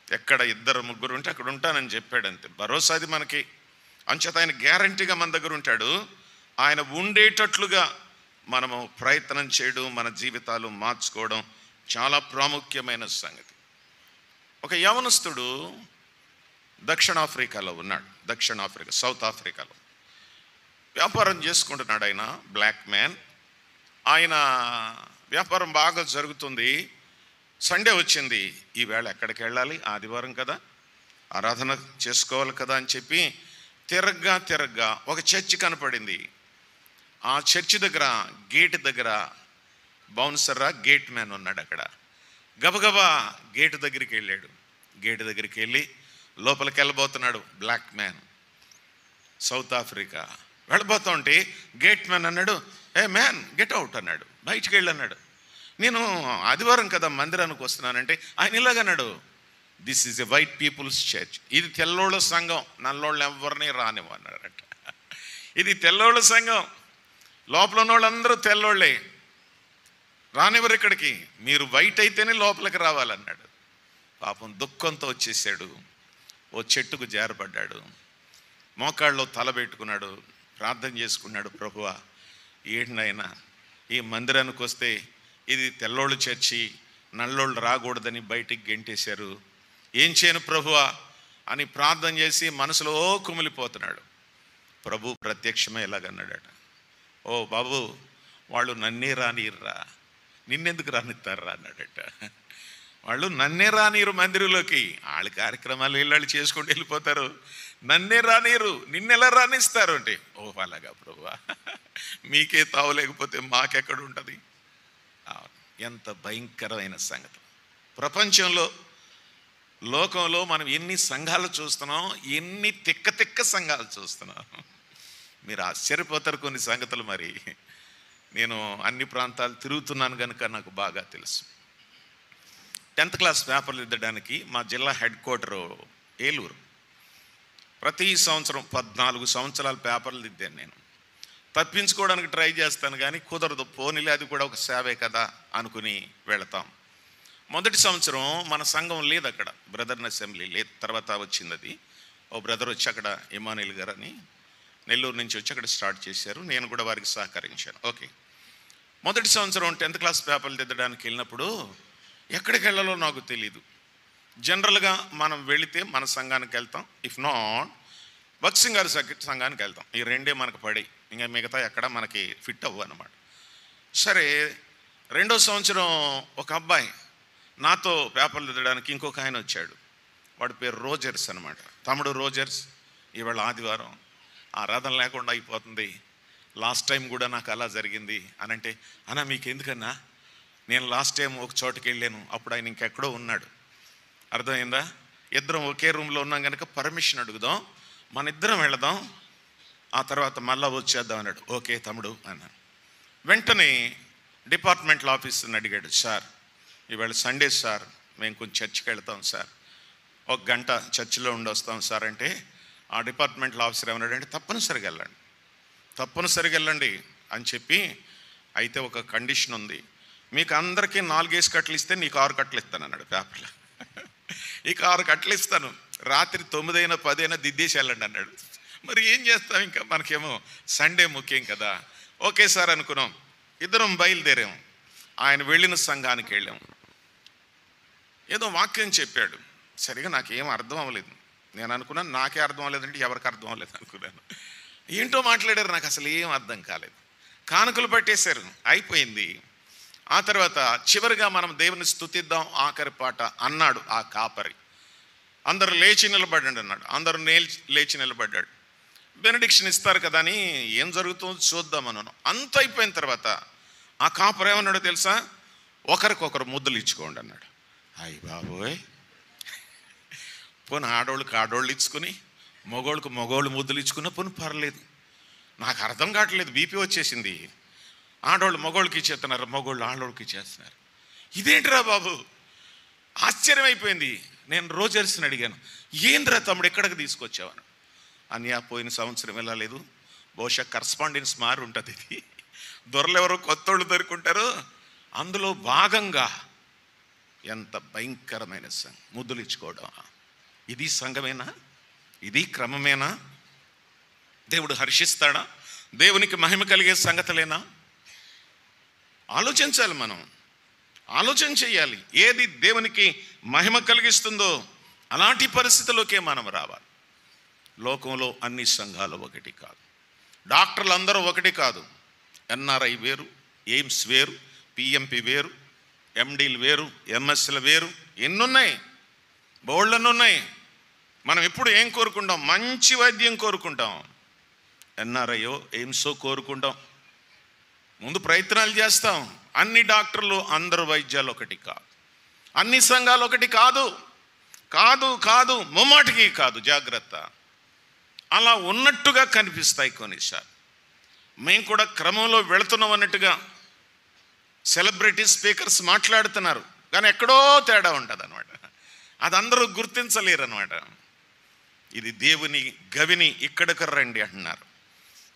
ఎక్కడ 2-3 ఉంటే అక్కడ ఉంటానని చెప్పాడు, అంతే. భరోసాది మనకి. అంచేత ఆయన గ్యారంటీగా మన దగ్గర ఉంటాడు. ఆయన ఉండేటట్లుగా మనము ప్రయత్నం చేయడం, మన జీవితాలు మార్చుకోవడం చాలా ప్రాముఖ్యమైన సంగతి. ఒక యవనస్తుడు దక్షిణాఫ్రికాలో ఉన్నాడు. సౌత్ ఆఫ్రికాలో వ్యాపారం చేసుకుంటున్నాడు. ఆయన బ్లాక్ మ్యాన్. ఆయన వ్యాపారం బాగా జరుగుతుంది. సండే వచ్చింది, ఈవేళ ఎక్కడికి వెళ్ళాలి, ఆదివారం కదా, ఆరాధన చేసుకోవాలి కదా అని చెప్పి తిరగ్గా ఒక చర్చి కనపడింది. ఆ చర్చి దగ్గర గేట్ దగ్గర బౌన్సర్రా గేట్ మ్యాన్ ఉన్నాడు. అక్కడ గబగబా గేటు దగ్గరికి వెళ్ళాడు. గేటు దగ్గరికి వెళ్ళి లోపలికి వెళ్ళబోతున్నాడు బ్లాక్ మ్యాన్, సౌత్ ఆఫ్రికా. వెళ్ళబోతా ఉంటే గేట్ మ్యాన్ అన్నాడు, ఏ మ్యాన్ గెట్ అవుట్ అన్నాడు, బయటికి వెళ్ళన్నాడు. నేను ఆదివారం కదా మందిరానికి వస్తున్నానంటే ఆయన ఇలాగన్నాడు, this is a white people's church. ఇది తెల్లోళ్ళ సంఘం, నల్లోళ్ళు ఎవరిని రానివ్వన్నాడట. ఇది తెల్లోళ్ళ సంఘం, లోపల ఉన్న వాళ్ళందరూ తెల్లోళ్ళే, రానివ్వరు ఇక్కడికి, మీరు వైట్ అయితేనే లోపలికి రావాలన్నాడు. పాపం దుఃఖంతో వచ్చేసాడు. ఓ చెట్టుకు జారపడ్డాడు, మోకాళ్ళలో తల పెట్టుకున్నాడు, ప్రార్థన చేసుకున్నాడు, ప్రభువా ఏంటైనా ఈ మందిరానికి వస్తే ఇది తెల్లోళ్ళు చర్చి, నల్లోళ్ళు రాకూడదని బయటికి గెంటేశారు, ఏం చేయను ప్రభువా అని ప్రార్థన చేసి మనసులో కుమిలిపోతున్నాడు. ప్రభు ప్రత్యక్షమే ఇలాగన్నాడట, ఓ బాబు వాళ్ళు నన్నే రానిర్రా, నిన్నెందుకు రానిస్తారా అన్నాడట. వాళ్ళు నన్నే రానిరు మందిరంలోకి, వాళ్ళ కార్యక్రమాలు వీళ్ళు చేసుకుంటూ వెళ్ళిపోతారు, నన్నే రానిరు, నిన్నెలా రానిస్తారు అంటే, ఓ అలాగా ప్రభువా, మీకే తావు లేకపోతే మాకెక్కడ ఉంటుంది. ఎంత భయంకరమైన సంగతి. ప్రపంచంలో, లోకంలో మనం ఎన్ని సంఘాలు చూస్తున్నాం, ఎన్ని తిక్క సంఘాలు చూస్తున్నాం. మీరు ఆశ్చర్యపోతారు కొన్ని సంగతులు. మరి నేను అన్ని ప్రాంతాలు తిరుగుతున్నాను కనుక నాకు బాగా తెలుసు. 10th క్లాస్ పేపర్లు దిద్దడానికి మా జిల్లా హెడ్ క్వార్టరు ఏలూరు. ప్రతి సంవత్సరం 14 సంవత్సరాల పేపర్లు దిద్దాను నేను. తప్పించుకోవడానికి ట్రై చేస్తాను కానీ కుదరదు, పోనీలే అది కూడా ఒక సేవే కదా అనుకుని వెళతాం. మొదటి సంవత్సరం మన సంఘం లేదు అక్కడ, బ్రదర్న్ అసెంబ్లీ లేదు, తర్వాత వచ్చింది అది. ఓ బ్రదర్ వచ్చి అక్కడ ఇమానుయేల్ గారు అని నెల్లూరు నుంచి వచ్చి అక్కడ స్టార్ట్ చేశారు, నేను కూడా వారికి సహకరించాను. ఓకే, మొదటి సంవత్సరం 10th క్లాస్ పేపర్లు దిద్దడానికి వెళ్ళినప్పుడు ఎక్కడికి వెళ్ళాలో నాకు తెలీదు. జనరల్గా మనం వెళితే మన సంఘానికి వెళ్తాం, ఇఫ్ నాట్ బక్సింగ్ గారి సంఘానికి వెళ్తాం. ఈ రెండే మనకు పడి, ఇంకా మిగతా ఎక్కడ మనకి ఫిట్ అవ్వు అన్నమాట. సరే, 2వ సంవత్సరం ఒక అబ్బాయి నాతో పేపర్లు దిద్దడానికి ఇంకొక ఆయన వచ్చాడు. వాడి పేరు రోజర్స్ అనమాట. తమ్ముడు రోజర్స్, ఇవాళ ఆదివారం ఆరాధన లేకుండా అయిపోతుంది, లాస్ట్ టైం కూడా నాకు అలా జరిగింది అని అంటే, అన్నా మీకు ఎందుకన్నా, నేను లాస్ట్ టైం ఒక చోటుకి వెళ్ళాను, అప్పుడు ఆయన ఇంకెక్కడో ఉన్నాడు. అర్థమైందా? ఇద్దరం ఒకే రూమ్లో ఉన్నాం కనుక పర్మిషన్ అడుగుదాం, మన ఇద్దరం వెళదాం, ఆ తర్వాత మళ్ళా వచ్చేద్దాం అన్నాడు. ఓకే తమ్ముడు అన్నాను. వెంటనే డిపార్ట్మెంటల్ ఆఫీసర్ని అడిగాడు, సార్ ఇవాళ సండే సార్, మేము కొంచెం చర్చికి వెళ్తాం సార్, 1 గంట చర్చిలో ఉండొస్తాం సార్ అంటే, ఆ డిపార్ట్మెంటల్ ఆఫీసర్ ఏమన్నాడంటే, తప్పనిసరిగా వెళ్ళండి అని చెప్పి, అయితే ఒక కండిషన్ ఉంది, మీకు అందరికీ 4 కట్టలు ఇస్తే నీకు 6 కట్టలు ఇస్తాను అన్నాడు పేపర్లో. ఇక 6 కట్టలు ఇస్తాను, రాత్రి 9 అయినా 10 అయినా దిద్దేసి వెళ్ళండి అన్నాడు. మరి ఏం చేస్తాం, ఇంకా మనకేమో సండే ముఖ్యం కదా. ఓకే సార్ అనుకున్నాం, ఇద్దరం బయలుదేరాం. ఆయన వెళ్ళిన సంఘానికి వెళ్ళాం. ఏదో వాక్యం చెప్పాడు, సరిగా నాకేం అర్థం అవ్వలేదు. నేను అనుకున్నాను నాకే అర్థం అవ్వలేదంటే ఎవరికి అర్థం అవ్వలేదు అనుకున్నాను. ఏంటో మాట్లాడారు, నాకు అసలు ఏం అర్థం కాలేదు. కానుకలు పట్టేశారు, అయిపోయింది. ఆ తర్వాత చివరిగా మనం దేవుని స్తుతిద్దాం ఆఖరి పాట అన్నాడు ఆ కాపరి. అందరూ లేచి నిలబడండి అన్నాడు. అందరూ లేచి నిలబడ్డాడు. బెనడిక్షన్ ఇస్తారు కదా అని ఏం జరుగుతుందో చూద్దామన్నాను. అంత అయిపోయిన తర్వాత ఆ కాపరి ఏమన్నాడో తెలుసా, ఒకరికొకరు ముద్దులు ఇచ్చుకోండి అన్నాడు. అయ్య బాబోయ్, పోనీ ఆడోళ్ళకి ఆడోళ్ళు ఇచ్చుకుని మగోళ్ళకు మగోళ్ళు ముద్దులు ఇచ్చుకున్నా పోనీ పర్లేదు. నాకు అర్థం కావట్లేదు, బీపీ వచ్చేసింది. ఆడోళ్ళు మగోళ్ళకి ఇచ్చేస్తున్నారు, మగోళ్ళు ఆడోళ్ళకి ఇచ్చేస్తున్నారు. ఇదేంటిరా బాబు, ఆశ్చర్యం అయిపోయింది. నేను రోజర్స్ని అడిగాను, ఏంద్రా తమ్ముడు ఎక్కడికి తీసుకొచ్చావని. అన్యా పోయిన సంవత్సరం వెళ్ళలేదు, బహుశా కరస్పాండెన్స్ మారి ఉంటుంది. ఇది దొరలు ఎవరో కొత్తోళ్ళు దొరుకుంటారో అందులో భాగంగా ఎంత భయంకరమైన సంఘం, ముద్దులు ఇచ్చుకోవడం. ఇది సంఘమేనా? ఇది క్రమమేనా? దేవుడు హర్షిస్తాడా? దేవునికి మహిమ కలిగే సంగతులేనా? ఆలోచించాలి, మనం ఆలోచన చేయాలి. ఏది దేవునికి మహిమ కలిగిస్తుందో అలాంటి పరిస్థితిలోకే మనం రావాలి. లోకంలో అన్ని సంఘాలు ఒకటి కాదు, డాక్టర్లు అందరూ ఒకటి కాదు. ఎన్ఆర్ఐ వేరు, ఎయిమ్స్ వేరు, పిఎంపి వేరు, ఎండీలు వేరు, ఎంఎస్లు వేరు, ఎన్నున్నాయి, బోళ్ళన్నున్నాయి. మనం ఎప్పుడు ఏం కోరుకుంటాం? మంచి వైద్యం కోరుకుంటాం. ఎన్ఆర్ఐయో ఎయిమ్సో కోరుకుంటాం, ముందు ప్రయత్నాలు చేస్తాం. అన్ని డాక్టర్లు అందరు వైద్యాలు ఒకటి కాదు, అన్ని సంఘాలు ఒకటి కాదు. కాదు కాదు ముమ్మాటికి కాదు, జాగ్రత్త. అలా ఉన్నట్టుగా కనిపిస్తాయి కొన్నిసార్లు. మేము కూడా క్రమంలో వెళుతున్నాం అన్నట్టుగా సెలబ్రిటీ స్పీకర్స్ మాట్లాడుతున్నారు, కానీ ఎక్కడో తేడా ఉంటుంది అనమాట. అది అందరూ గుర్తించలేరు అనమాట. ఇది దేవుని గవిని, ఇక్కడికి రండి అంటున్నారు.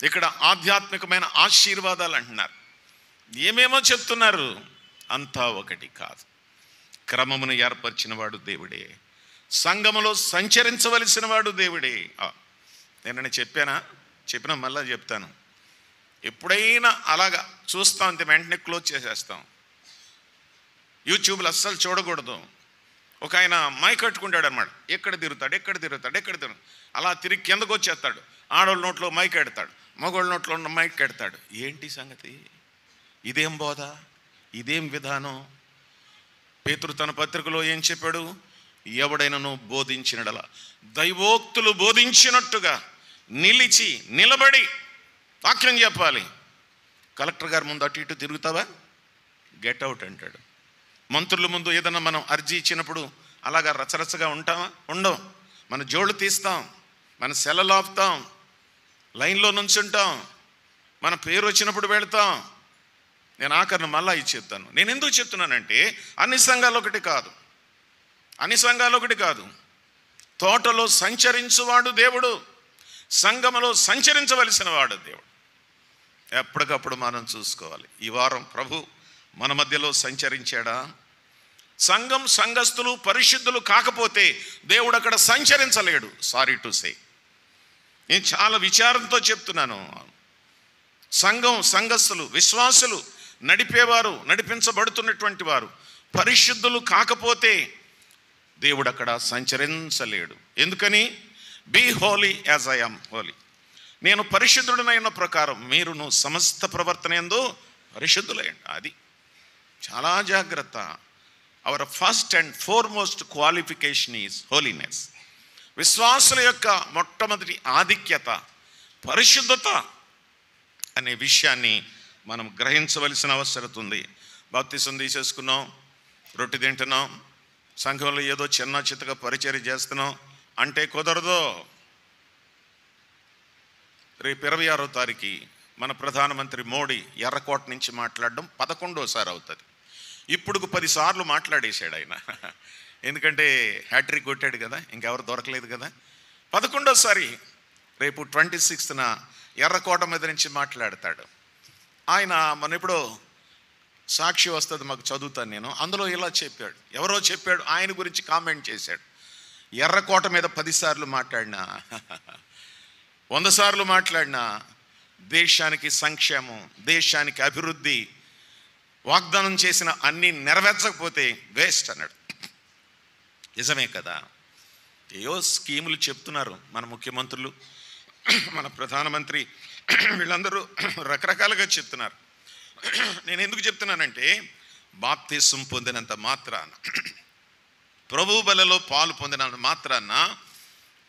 ఇక్కడ ఆధ్యాత్మికమైన ఆశీర్వాదాలు అంటున్నారు, ఏమేమో చెప్తున్నారు. అంతా ఒకటి కాదు. క్రమమును ఏర్పరిచిన వాడు దేవుడే, సంఘములో సంచరించవలసిన వాడు దేవుడే. నేను చెప్పినా మళ్ళా చెప్తాను. ఎప్పుడైనా అలాగా చూస్తాం అంతే, వెంటనే క్లోజ్ చేసేస్తాం. యూట్యూబ్లో అస్సలు చూడకూడదు. ఒక ఆయన మైక్ కట్టుకుంటాడు అనమాట, ఎక్కడ తిరుగుతాడు. అలా తిరిగి కిందకు వచ్చేస్తాడు. ఆడోళ్ళ నోట్లో మైక్ ఎడతాడు, మగోళ్ళ నోట్లో ఉన్న మైక్ ఎడతాడు. ఏంటి సంగతి? ఇదేం బోధ, ఇదేం విధానం? పేతురు తన పత్రికలో ఏం చెప్పాడు? ఎవడైనాను బోధించినడలా దైవోక్తులు బోధించినట్టుగా నిలబడి వాక్యం చెప్పాలి. కలెక్టర్ గారి ముందు అటు ఇటు తిరుగుతావా, గెట్ అవుట్ అంటాడు. మంత్రుల ముందు ఏదన్నా మనం అర్జీ ఇచ్చినప్పుడు అలాగా రచరచగా ఉంటామా? ఉండవు. మన జోళ్ళు తీస్తాం, మన సెలలు ఆపుతాం, లైన్లో నుంచుంటాం, మన పేరు వచ్చినప్పుడు వెళతాం. నేను ఆఖరిని మళ్ళా ఇచ్చేస్తాను. నేను ఎందుకు చెప్తున్నానంటే అన్ని సంఘాలు ఒకటి కాదు. తోటలో సంచరించువాడు దేవుడు, సంఘములో సంచరించవలసిన వాడు దేవుడు. ఎప్పటికప్పుడు మనం చూసుకోవాలి. ఈ వారం ప్రభు మన మధ్యలో సంచరించాడా? సంఘం సంఘస్థులు పరిశుద్ధులు కాకపోతే దేవుడు అక్కడ సంచరించలేడు. సారీ టు సే, నేను చాలా విచారంతో చెప్తున్నాను. సంఘం సంఘస్థులు విశ్వాసులు నడిపేవారు, నడిపించబడుతున్నటువంటి వారు పరిశుద్ధులు కాకపోతే దేవుడు అక్కడ సంచరించలేడు. ఎందుకని? Be holy as I am holy. నేను పరిశుద్ధుడనైన ప్రకారం మీరును సమస్త ప్రవర్తన యందు పరిశుద్ధులైండి. అది చాలా జాగ్రత్త. Our first and foremost qualification is holiness. విశ్వాసుల యొక్క మొట్టమొదటి ఆధిక్యత పరిశుద్ధత అనే విషయాన్ని మనం గ్రహించవలసిన అవసరం ఉంది. బాప్తిసం తీసేసుకున్నాం, రొట్టె తింటున్నాం, సంఘంలో ఏదో చిన్న చిత్తగా పరిచర్య చేస్తున్నాం అంటే కుదరదు. రేపు 26వ తారీఖు మన ప్రధానమంత్రి మోడీ ఎర్రకోట నుంచి మాట్లాడడం 11వ అవుతుంది. ఇప్పుడు 10 సార్లు మాట్లాడేశాడు ఆయన, ఎందుకంటే హ్యాట్రిక్ కొట్టాడు కదా, ఇంకెవరు దొరకలేదు కదా. 11వ రేపు 26న ఎర్రకోట మీద నుంచి మాట్లాడతాడు. ఆయన మన ఇప్పుడు సాక్షి వస్తుంది మాకు, చదువుతాను నేను. అందులో ఇలా చెప్పాడు, ఎవరో చెప్పాడు, ఆయన గురించి కామెంట్ చేశాడు. ఎర్రకోట మీద 10 సార్లు మాట్లాడినా 100 సార్లు మాట్లాడినా దేశానికి సంక్షేమం, దేశానికి అభివృద్ధి, వాగ్దానం చేసిన అన్నీ నెరవేర్చకపోతే వేస్ట్ అన్నాడు. నిజమే కదా. ఏయో స్కీములు చెప్తున్నారు మన ముఖ్యమంత్రులు, మన ప్రధానమంత్రి, వీళ్ళందరూ రకరకాలుగా చెప్తున్నారు. నేను ఎందుకు చెప్తున్నానంటే, బాప్తిసం పొందినంత మాత్రాన, ప్రభు బలలో పాలు పొందినంత మాత్రాన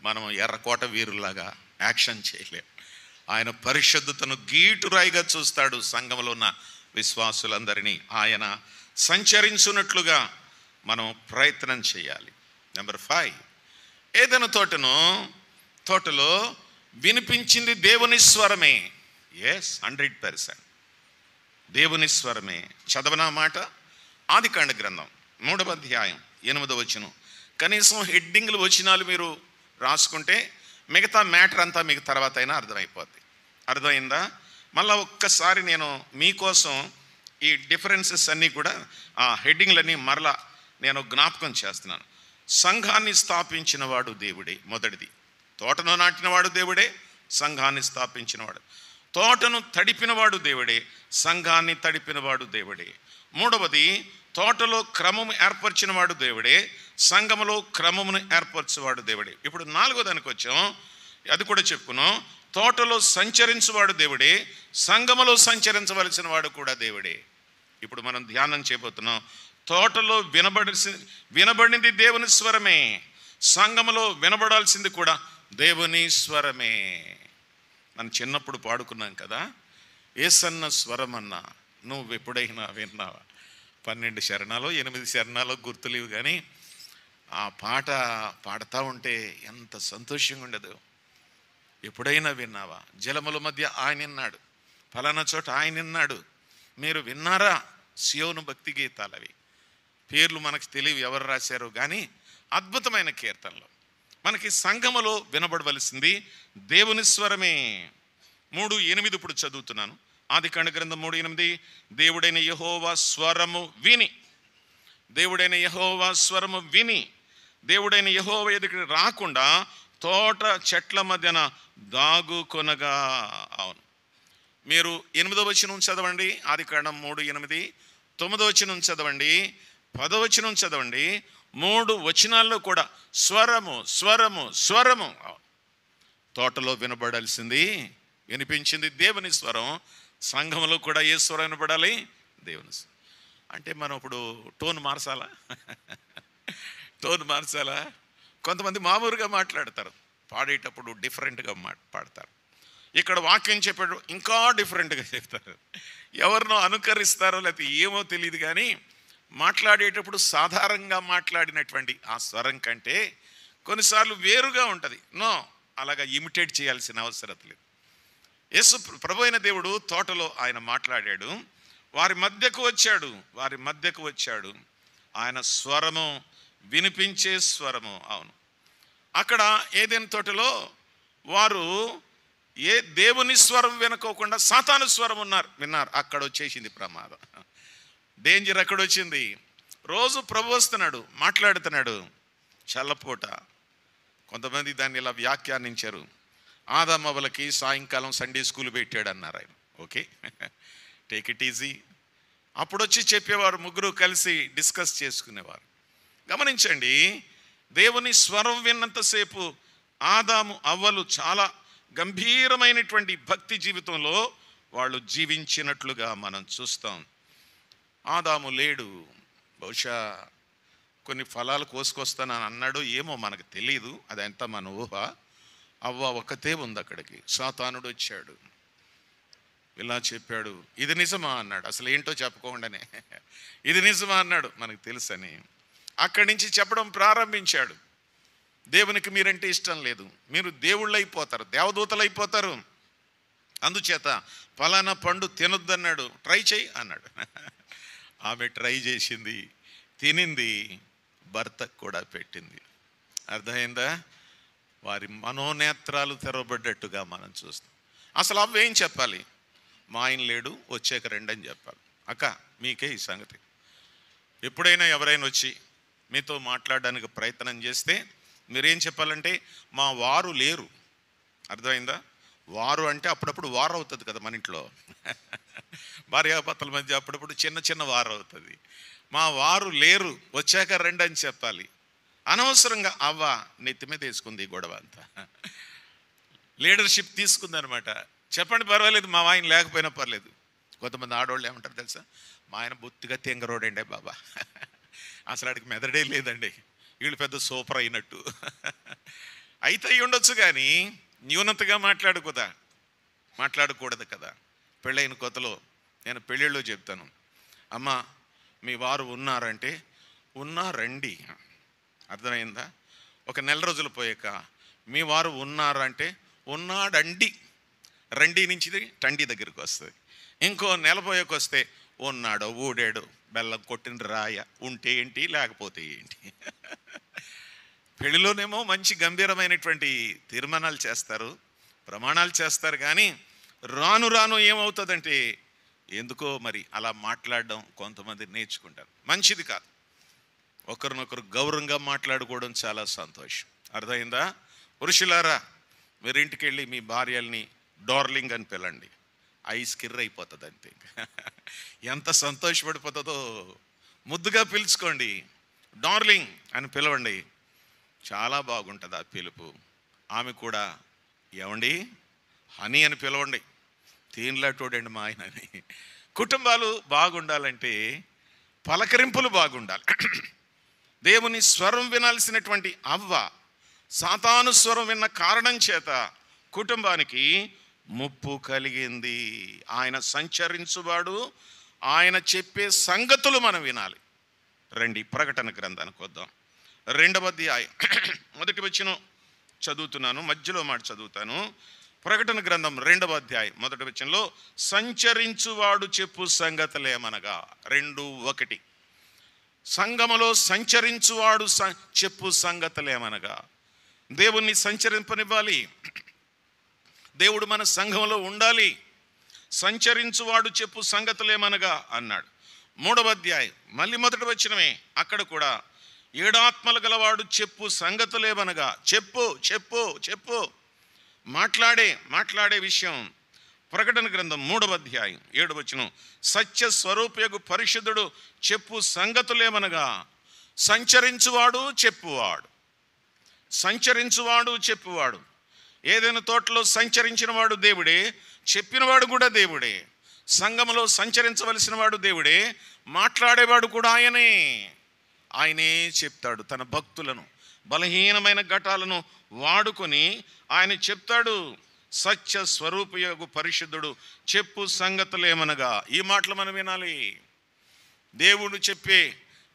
మనం ఎర్రకోట వీరులాగా యాక్షన్ చేయలేం. ఆయన పరిశుద్ధతను గీటురాయిగా చూస్తాడు. సంఘంలో ఉన్న విశ్వాసులందరినీ ఆయన సంచరించున్నట్లుగా మనం ప్రయత్నం చేయాలి. నెంబర్ 5, ఏదైనా తోటలో వినిపించింది దేవుని స్వరమే. 100% దేవుని స్వరమే. చదవనా మాట? ఆదికాండ గ్రంథం 3వ అధ్యాయం 8వ వచనం. కనీసం హెడ్డింగ్లు వచనాలు మీరు రాసుకుంటే మిగతా మ్యాటర్ అంతా మీకు తర్వాత అయినా అర్థమైపోద్ది. అర్థమైందా? మళ్ళీ ఒక్కసారి నేను మీకోసం ఈ డిఫరెన్సెస్ అన్నీ కూడా, ఆ హెడ్డింగ్లన్నీ మరలా నేను జ్ఞాపకం చేస్తున్నాను. సంఘాన్ని స్థాపించిన వాడు దేవుడే. మొదటిది, తోటను నాటినవాడు దేవుడే, సంఘాన్ని స్థాపించినవాడు. తోటను తడిపినవాడు దేవుడే, సంఘాన్ని తడిపినవాడు దేవుడే. మూడవది, తోటలో క్రమము ఏర్పరిచినవాడు దేవుడే, సంఘములో క్రమమును ఏర్పరచువాడు దేవుడే. ఇప్పుడు 4వ దానికి వచ్చాం, అది కూడా చెప్పుకున్నాం. తోటలో సంచరించువాడు దేవుడే, సంఘములో సంచరించవలసిన వాడు కూడా దేవుడే. ఇప్పుడు మనం ధ్యానం చేయబోతున్నాం. తోటలో వినబడింది దేవుని స్వరమే, సంఘములో వినబడాల్సింది కూడా దేవుని స్వరమే. మనం చిన్నప్పుడు పాడుకున్నాం కదా, ఏసన్న స్వరమన్నా నువ్వు ఎప్పుడైనా విన్నావా? 12 శరణాలో 8 శరణాలో గుర్తులేవు, కానీ ఆ పాట పాడుతూ ఉంటే ఎంత సంతోషంగా ఉండదు. ఎప్పుడైనా విన్నావా? జలముల మధ్య ఆయన ఉన్నాడు, ఫలానా చోట ఆయన ఉన్నాడు, మీరు విన్నారా? సియోను భక్తి గీతాలవి. పేర్లు మనకు తెలియవు ఎవరు రాశారో, కానీ అద్భుతమైన కీర్తనలు. మనకి సంఘములో వినబడవలసింది దేవుని స్వరమే. 3:8 ఇప్పుడు చదువుతున్నాను. ఆదికాండ గ్రంథం 3:8. దేవుడైన యెహోవా స్వరము విని, దేవుడైన యెహోవా స్వరము విని, దేవుడైన యెహోవా ఎదుటికి రాకుండా తోట చెట్ల మధ్యన దాగుకొనగా. అవును, మీరు 8వ వచనం చదవండి. ఆదికాండం 3:8. 9వ వచనం చదవండి. 10వ వచనం చదవండి. 3 వచనాల్లో కూడా స్వరము స్వరము స్వరము. తోటలో వినబడాల్సింది, వినిపించింది దేవుని స్వరం. సంఘంలో కూడా ఏ స్వరం వినపడాలి? దేవుని స్వరం. అంటే మనం ఇప్పుడు టోన్ మార్చాలా? టోన్ మార్చాలా? కొంతమంది మామూలుగా మాట్లాడతారు, పాడేటప్పుడు డిఫరెంట్గా పాడతారు. ఇక్కడ వాక్యం చెప్పాడు ఇంకా డిఫరెంట్గా చెప్తారు. ఎవరినో అనుకరిస్తారో లేకపోతే ఏమో తెలియదు, కానీ మాట్లాడేటప్పుడు సాధారణంగా మాట్లాడినటువంటి ఆ స్వరం కంటే కొన్నిసార్లు వేరుగా ఉంటుంది. అలాగా ఇమిటేట్ చేయాల్సిన అవసరం లేదు. యేసు ప్రభు అయిన దేవుడు తోటలో ఆయన మాట్లాడాడు, వారి మధ్యకు వచ్చాడు. ఆయన స్వరము వినిపించే స్వరము. అవును, అక్కడ ఏదైనా తోటలో వారు ఏ దేవుని స్వరం వినుకోకుండా సాతాను స్వరం విన్నారు. అక్కడ వచ్చేసింది ప్రమాదం, డేంజర్ అక్కడ వచ్చింది. రోజు ప్రభు వస్తున్నాడు, మాట్లాడుతున్నాడు, చల్లపూట. కొంతమంది దాన్ని ఇలా వ్యాఖ్యానించారు, ఆదామవ్వలకి సాయంకాలం సండే స్కూల్ పెట్టాడు అన్నారు ఆయన. Okay, take it easy. అప్పుడు వచ్చి చెప్పేవారు, ముగ్గురు కలిసి డిస్కస్ చేసుకునేవారు. గమనించండి, దేవుని స్వరం విన్నంతసేపు ఆదాము అవ్వలు చాలా గంభీరమైనటువంటి భక్తి జీవితంలో వాళ్ళు జీవించినట్లుగా మనం చూస్తాం. ఆదాము లేడు, బహుశా కొన్ని ఫలాలు కోసుకొస్తానని అన్నాడు, ఏమో మనకు తెలియదు, అదంతా మన ఊహ. అవ్వ ఒక్కతే ఉంది అక్కడికి. సాతానుడు వచ్చాడు, ఇలా చెప్పాడు, ఇది నిజమా అన్నాడు. అసలు ఏంటో చెప్పుకోకుండానే ఇది నిజమా అన్నాడు, మనకు తెలుసని. అక్కడి నుంచి చెప్పడం ప్రారంభించాడు, దేవునికి మీరంటే ఇష్టం లేదు, మీరు దేవుళ్ళు అయిపోతారు, దేవదూతలు అయిపోతారు, అందుచేత ఫలానా పండు తినొద్దన్నాడు, ట్రై చేయి అన్నాడు. ఆమె ట్రై చేసింది, తినింది, భర్తకు కూడా పెట్టింది. అర్థమైందా? వారి మనోనేత్రాలు తెరవబడ్డట్టుగా మనం చూస్తాం. అసలు అవ్వేం చెప్పాలి? మా ఆయన లేడు, వచ్చాక రండి అని చెప్పాలి. అక్క మీకే ఈ సంగతి. ఎప్పుడైనా ఎవరైనా వచ్చి మీతో మాట్లాడడానికి ప్రయత్నం చేస్తే మీరేం చెప్పాలంటే మా వారు లేరు. అర్థమైందా? వారు అంటే అప్పుడప్పుడు వారు అవుతుంది కదా మన ఇంట్లో. భార్యాభర్తల మధ్య అప్పుడప్పుడు చిన్న చిన్న వారు అవుతుంది. మా వారు లేరు, వచ్చాక రండి అని చెప్పాలి. అనవసరంగా అవ్వ నెత్తి మీద వేసుకుంది ఈ గొడవ అంతా. లీడర్షిప్ తీసుకుంది అనమాట. చెప్పండి పర్వాలేదు, మా ఆయన లేకపోయినా పర్లేదు. కొంతమంది ఆడవాళ్ళు ఏమంటారు తెలుసా? మా ఆయన బొత్తిగా తెంగరోడండి బాబా, అసలు ఆడికి మెదడే లేదండి, వీళ్ళు పెద్ద సూపర్ అయినట్టు. అయితే అయి ఉండొచ్చు కానీ న్యూనతగా మాట్లాడకూడదు కదా. పెళ్ళైన కొత్తలో నేను పెళ్ళిళ్ళు చెప్తాను, అమ్మ మీ వారు ఉన్నారంటే ఉన్నారండి. అర్థమైందా? ఒక నెల రోజులు పోయాక మీ వారు ఉన్నారంటే ఉన్నాడండి. రండి నుంచి టండి దగ్గరికి వస్తుంది. ఇంకో నెల పోయాక వస్తే ఉన్నాడో ఊడాడు బెల్లం కొట్టిన రాయ, ఉంటే ఏంటి లేకపోతే ఏంటి. పెళ్ళిలోనేమో మంచి గంభీరమైనటువంటి తీర్మానాలు చేస్తారు, ప్రమాణాలు చేస్తారు, కానీ రాను రాను ఏమవుతుందంటే ఎందుకో మరి అలా మాట్లాడడం కొంతమంది నేర్చుకుంటారు. మంచిది కాదు. ఒకరినొకరు గౌరవంగా మాట్లాడుకోవడం చాలా సంతోషం. అర్థమైందా? పురుషులారా, మీరు ఇంటికి వెళ్ళి మీ భార్యల్ని డార్లింగ్ అని పిలండి, ఐస్ కిర్ర అయిపోతుంది అంతే. ఎంత సంతోషపడిపోతుందో. ముద్దుగా పిలుచుకోండి, డార్లింగ్ అని పిలవండి, చాలా బాగుంటుంది ఆ పిలుపు. ఆమె కూడా ఏమండి హనీ అని పిలవండి, తేన్లాటోడండి మా ఆయన అని. కుటుంబాలు బాగుండాలంటే పలకరింపులు బాగుండాలి. దేవుని స్వరం వినాల్సినటువంటి అవ్వ సాతాను స్వరం విన్న కారణం చేత కుటుంబానికి ముప్పు కలిగింది. ఆయన సంచరించువాడు, ఆయన చెప్పే సంగతులు మనం వినాలి. రండి ప్రకటన గ్రంథానికి వద్దాం. 2వ అధ్యాయం 1 వచనం చదువుతున్నాను, మధ్యలో మాట చదువుతాను. ప్రకటన గ్రంథం 2వ అధ్యాయం 1 వచనంలో సంచరించువాడు చెప్పు సంగతులేమనగా 2:1 సంఘములో సంచరించువాడు చెప్పు సంగతులేమనగా. దేవుణ్ణి సంచరింపనివ్వాలి, దేవుడు మన సంఘంలో ఉండాలి. సంచరించువాడు చెప్పు సంగతులేమనగా అన్నాడు. 3వ అధ్యాయం మళ్ళీ 1 వచనమే, అక్కడ కూడా 7 ఆత్మలు గలవాడు చెప్పు సంగతులేమనగా. చెప్పు చెప్పు చెప్పు మాట్లాడే విషయం. ప్రకటన గ్రంథం 3వ అధ్యాయం 7వ వచనం, సత్య స్వరూపయగు పరిశుద్ధుడు చెప్పు సంగతులేమనగా. సంచరించువాడు చెప్పువాడు. ఏదైనా తోటలో సంచరించిన వాడు దేవుడే, చెప్పినవాడు కూడా దేవుడే. సంఘములో సంచరించవలసిన వాడు దేవుడే, మాట్లాడేవాడు కూడా ఆయనే చెప్తాడు. తన భక్తులను బలహీనమైన ఘటాలను వాడుకొని ఆయన చెప్తాడు. సత్య స్వరూపయోగు పరిశుద్ధుడు చెప్పు సంగతులేమనగా. ఈ మాటలు మనం వినాలి. దేవుడు చెప్పే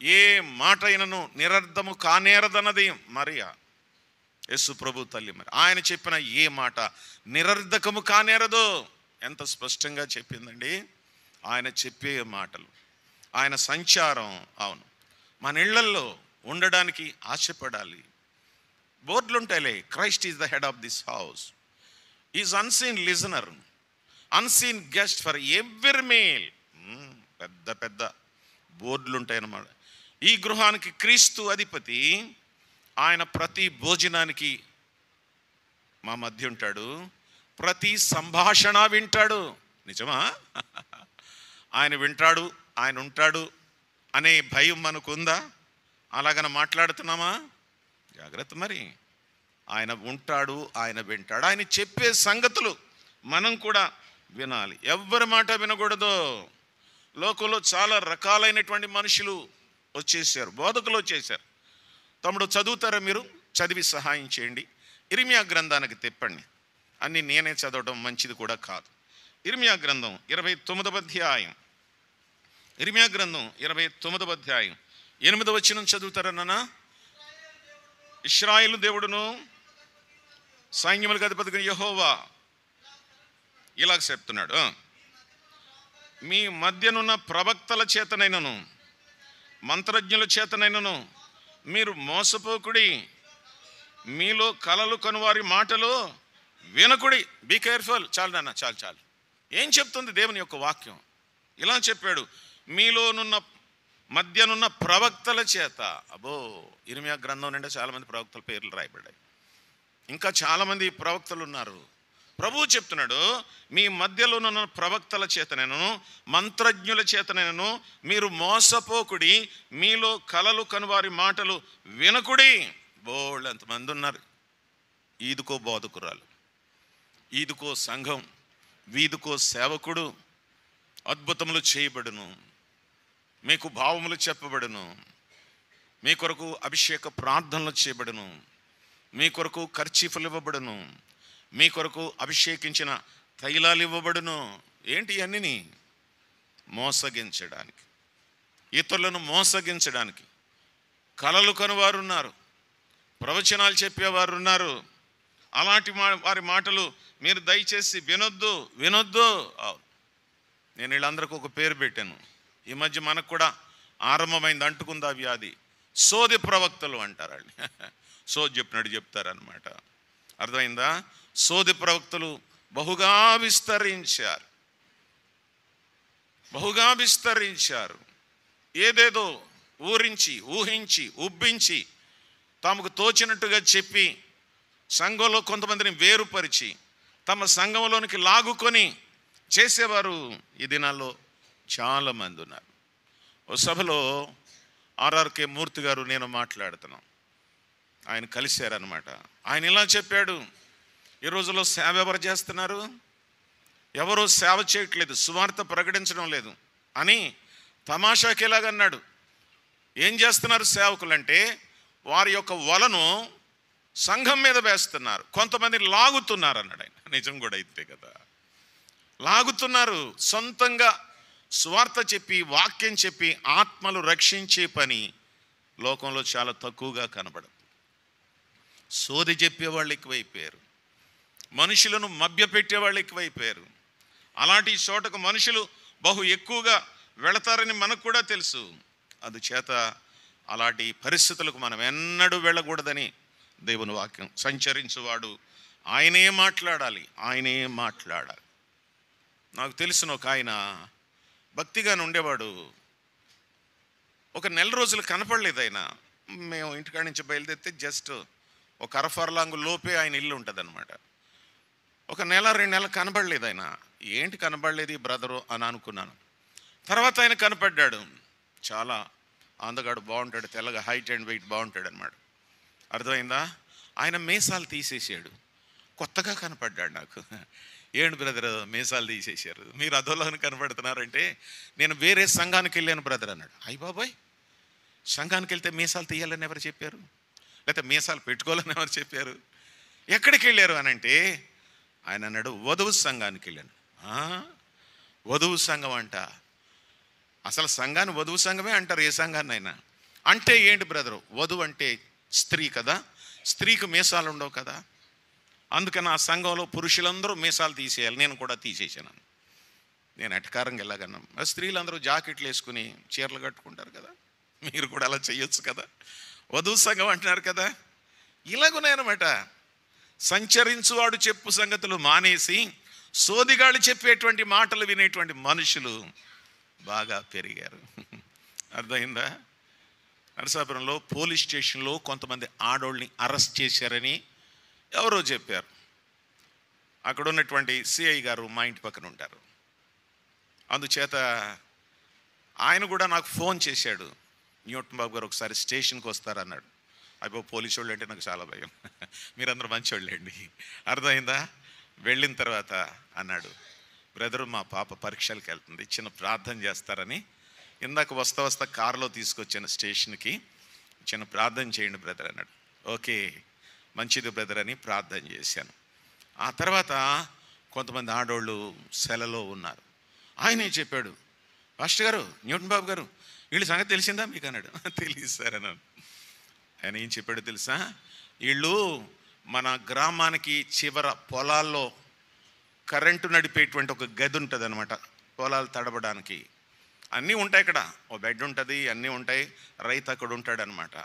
ఏ మాట అయినను నిరర్ధము కానేరదన్నది మరియా, యేసు ప్రభు తల్లి. మరి ఆయన చెప్పిన ఏ మాట నిరర్ధకము కానేరదు. ఎంత స్పష్టంగా చెప్పిందండి ఆయన చెప్పే మాటలు, ఆయన సంచారం. అవును, మన ఇళ్లల్లో ఉండడానికి ఆశపడాలి. బోర్డులు ఉంటాయిలే, Christ is the head of this house, is unseen listener, unseen guest for every meal. పెద్ద పెద్ద బోర్డులు ఉంటాయన్నమాట. ఈ గృహానికి క్రీస్తు అధిపతి. ఆయన ప్రతి భోజనానికి మా మధ్య ఉంటాడు, ప్రతి సంభాషణ వింటాడు. నిజమా? ఆయన వింటాడు, ఆయన ఉంటాడు అనే భయం మనకుందా? అలాగన మాట్లాడుతున్నామా? జాగ్రత్త. మరి ఆయన ఉంటాడు, ఆయన వింటాడు. ఆయన చెప్పే సంగతులు మనం కూడా వినాలి. ఎవ్వరి మాట వినకూడదు. లోకంలో చాలా రకాలైనటువంటి మనుషులు వచ్చేసారు, బోధకులు వచ్చేసారు. తమ్ముడు చదువుతారా? మీరు చదివి సహాయం చేయండి. ఇర్మియా గ్రంథానికి తిప్పండి. అన్నీ నేనే చదవడం మంచిది కూడా కాదు. ఇర్మియా గ్రంథం 29వ అధ్యాయం, ఇర్మియా గ్రంథం 29వ అధ్యాయం 8వ వచనం చదువుతారా నాన్న? ఇశ్రాయేలు దేవుడును సైన్యములకు అధిపతిగా యెహోవా ఇలాగ చెప్తున్నాడు, మీ మధ్యనున్న ప్రవక్తల చేతనైనను మంత్రజ్ఞుల చేతనైనను మీరు మోసపోకుడి, మీలో కలలు కనువారి మాటలు వినకుడి. Be careful. చాలు నాన్న, చాలు. ఏం చెప్తుంది దేవుని యొక్క వాక్యం? ఇలా చెప్పాడు, మీలోనున్న మధ్యనున్న ప్రవక్తల చేత. అబ్బో, ఇర్మియా గ్రంథం నిండా చాలామంది ప్రవక్తల పేర్లు రాయబడ్డాయి. ఇంకా చాలామంది ప్రవక్తలు ఉన్నారు. ప్రభువు చెప్తున్నాడు, మీ మధ్యలోనున్న ప్రవక్తల చేతనైనను మంత్రజ్ఞుల చేతనైనను మీరు మోసపోకుడి, మీలో కలలు కనువారి మాటలు వినకుడి. బోళ్ళు ఎంతమంది ఉన్నారు. ఈదుకో బోధకురాలు, ఈదుకో సంఘం, వీధుకో సేవకుడు, అద్భుతములు చేయబడును, మీకు భావములు చెప్పబడును, మీ కొరకు అభిషేక ప్రార్థనలు చేయబడును, మీ కొరకు కర్చీఫులు ఇవ్వబడును, మీ కొరకు అభిషేకించిన తైలాలు ఇవ్వబడును. ఏంటి అన్నీ? మోసగించడానికి, ఇతరులను మోసగించడానికి. కలలు కనువారు ఉన్నారు, ప్రవచనాలు చెప్పేవారు ఉన్నారు. అలాంటి వారి మాటలు మీరు దయచేసి వినొద్దు, వినొద్దు. నేను వీళ్ళందరికీ ఒక పేరు పెట్టాను. ఈ మధ్య మనకు కూడా ఆరంభమైంది, అంటుకుందా వ్యాధి. సోది ప్రవక్తలు అంటారు వాళ్ళు. సోది చెప్పినట్టు చెప్తారనమాట. అర్థమైందా? సోది ప్రవక్తలు బహుగా విస్తరించారు, బహుగా విస్తరించారు. ఏదేదో ఊరించి, ఊహించి, ఉబ్బించి, తమకు తోచినట్టుగా చెప్పి సంఘంలో కొంతమందిని వేరుపరిచి తమ సంఘంలోనికి లాగుకొని చేసేవారు ఈ దినాల్లో చాలామంది ఉన్నారు. ఓ సభలో ఆర్ఆర్కే మూర్తి గారు నేను మాట్లాడుతున్నాం. ఆయన కలిశారనమాట. ఆయన ఇలా చెప్పాడు, ఈ రోజుల్లో సేవ ఎవరు చేస్తున్నారు? ఎవరో సేవ చేయట్లేదు, సువార్త ప్రకటించడం లేదు అని తమాషాకి ఎలాగన్నాడు. ఏం చేస్తున్నారు సేవకులంటే, వారి యొక్క వలను సంఘం మీద వేస్తున్నారు, కొంతమంది లాగుతున్నారు అన్నాడు ఆయన. నిజం కూడా అయితే కదా, లాగుతున్నారు. సొంతంగా సువార్త చెప్పి, వాక్యం చెప్పి ఆత్మలు రక్షించే పని లోకంలో చాలా తక్కువగా కనబడదు. సోది చెప్పేవాళ్ళు ఎక్కువైపోయారు, మనుషులను మభ్యపెట్టేవాళ్ళు ఎక్కువైపోయారు. అలాంటి చోటకు మనుషులు బహు ఎక్కువగా వెళతారని మనకు కూడా తెలుసు. అందుచేత అలాంటి పరిస్థితులకు మనం ఎన్నడూ వెళ్ళకూడదని దేవుని వాక్యం. సంచరించువాడు ఆయనే మాట్లాడాలి, ఆయనే మాట్లాడాలి. నాకు తెలిసిన ఒక ఆయన భక్తిగానే ఉండేవాడు. ఒక నెల రోజులు కనపడలేదు ఆయన. మేము ఇంటికాడి నుంచి బయలుదేరితే జస్ట్ ఒక అరఫర్లాంగు లోపే ఆయన ఇల్లు ఉంటుంది అనమాట. ఒక నెల 2 నెలలు కనబడలేదు ఆయన. ఏంటి కనబడలేదు ఈ బ్రదరు అని అనుకున్నాను. తర్వాత ఆయన కనపడ్డాడు. చాలా అందగాడు, బాగుంటాడు, తెల్లగా, హైట్ అండ్ వెయిట్ బాగుంటాడు అనమాట. అర్థమైందా? ఆయన మీసాలు తీసేసాడు. కొత్తగా కనపడ్డాడు నాకు. ఏంటి బ్రదర్ మీసాలు తీసేశారు, మీరు అదోలోని కనపడుతున్నారంటే, నేను వేరే సంఘానికి వెళ్ళాను బ్రదర్ అన్నాడు. అయ్య బాబాయ్, సంఘానికి వెళ్తే మీసాలు తీయాలని ఎవరు చెప్పారు? లేకపోతే మీసాలు పెట్టుకోవాలని ఎవరు చెప్పారు? ఎక్కడికి వెళ్ళారు అని అంటే ఆయన అన్నాడు, వధువు సంఘానికి వెళ్ళాను. వధువు సంఘం అంట. అసలు సంఘాన్ని వధువు సంఘమే అంటారు, ఏ సంఘాన్ని అయినా. అంటే ఏంటి బ్రదరు? వధువు అంటే స్త్రీ కదా, స్త్రీకి మీసాలు ఉండవు కదా, అందుకని ఆ సంఘంలో పురుషులందరూ మీసాలు తీసేయాలి. నేను కూడా తీసేసాను. నేను ఎటకారంగా ఎలాగన్నా, స్త్రీలందరూ జాకెట్లు వేసుకుని చీరలు కట్టుకుంటారు కదా, మీరు కూడా అలా చేయొచ్చు కదా, వధువు సంఘం అంటున్నారు కదా. ఇలాగున్నాయన్నమాట. సంచరించువాడు చెప్పు సంగతులు మానేసి సోదిగాళ్ళు చెప్పేటువంటి మాటలు వినేటువంటి మనుషులు బాగా పెరిగారు. అర్థమైందా? నరసాపురంలో పోలీస్ స్టేషన్లో కొంతమంది ఆడోళ్ళని అరెస్ట్ చేశారని ఎవరో చెప్పారు. అక్కడ ఉన్నటువంటి సిఐ గారు మా ఇంటి పక్కన ఉంటారు. అందుచేత ఆయన కూడా నాకు ఫోన్ చేశాడు, న్యూటన్ బాబు గారు ఒకసారి స్టేషన్కి వస్తారన్నాడు. అయిపో పోలీసు వాళ్ళు అంటే నాకు చాలా భయం, మీరందరూ మంచివాళ్ళండి. అర్థమైందా? వెళ్ళిన తర్వాత అన్నాడు, బ్రదరు మా పాప పరీక్షలకు వెళ్తుంది, చిన్న ప్రార్థన చేస్తారని ఇందాక వస్తా కారులో తీసుకొచ్చాను స్టేషన్కి, చిన్న ప్రార్థన చేయండి బ్రదర్ అన్నాడు. ఓకే మంచిది బ్రదర్ అని ప్రార్థన చేశాను. ఆ తర్వాత కొంతమంది ఆడోళ్ళు సెలలో ఉన్నారు. ఆయనే చెప్పాడు, పాస్టర్ గారు, న్యూటన్ బాబు గారు, వీళ్ళ సంగతి తెలిసిందా మీకు అన్నాడు. తెలియదు సార్ అన్నాను. ఆయన ఏం చెప్పాడో తెలుసా? వీళ్ళు మన గ్రామానికి చివర పొలాల్లో కరెంటు నడిపేటువంటి ఒక గది ఉంటుంది అనమాట, పొలాలు తడపడానికి. అన్నీ ఉంటాయి అక్కడ, ఓ బెడ్ ఉంటుంది, అన్నీ ఉంటాయి, రైతు అక్కడ ఉంటాడు అనమాట.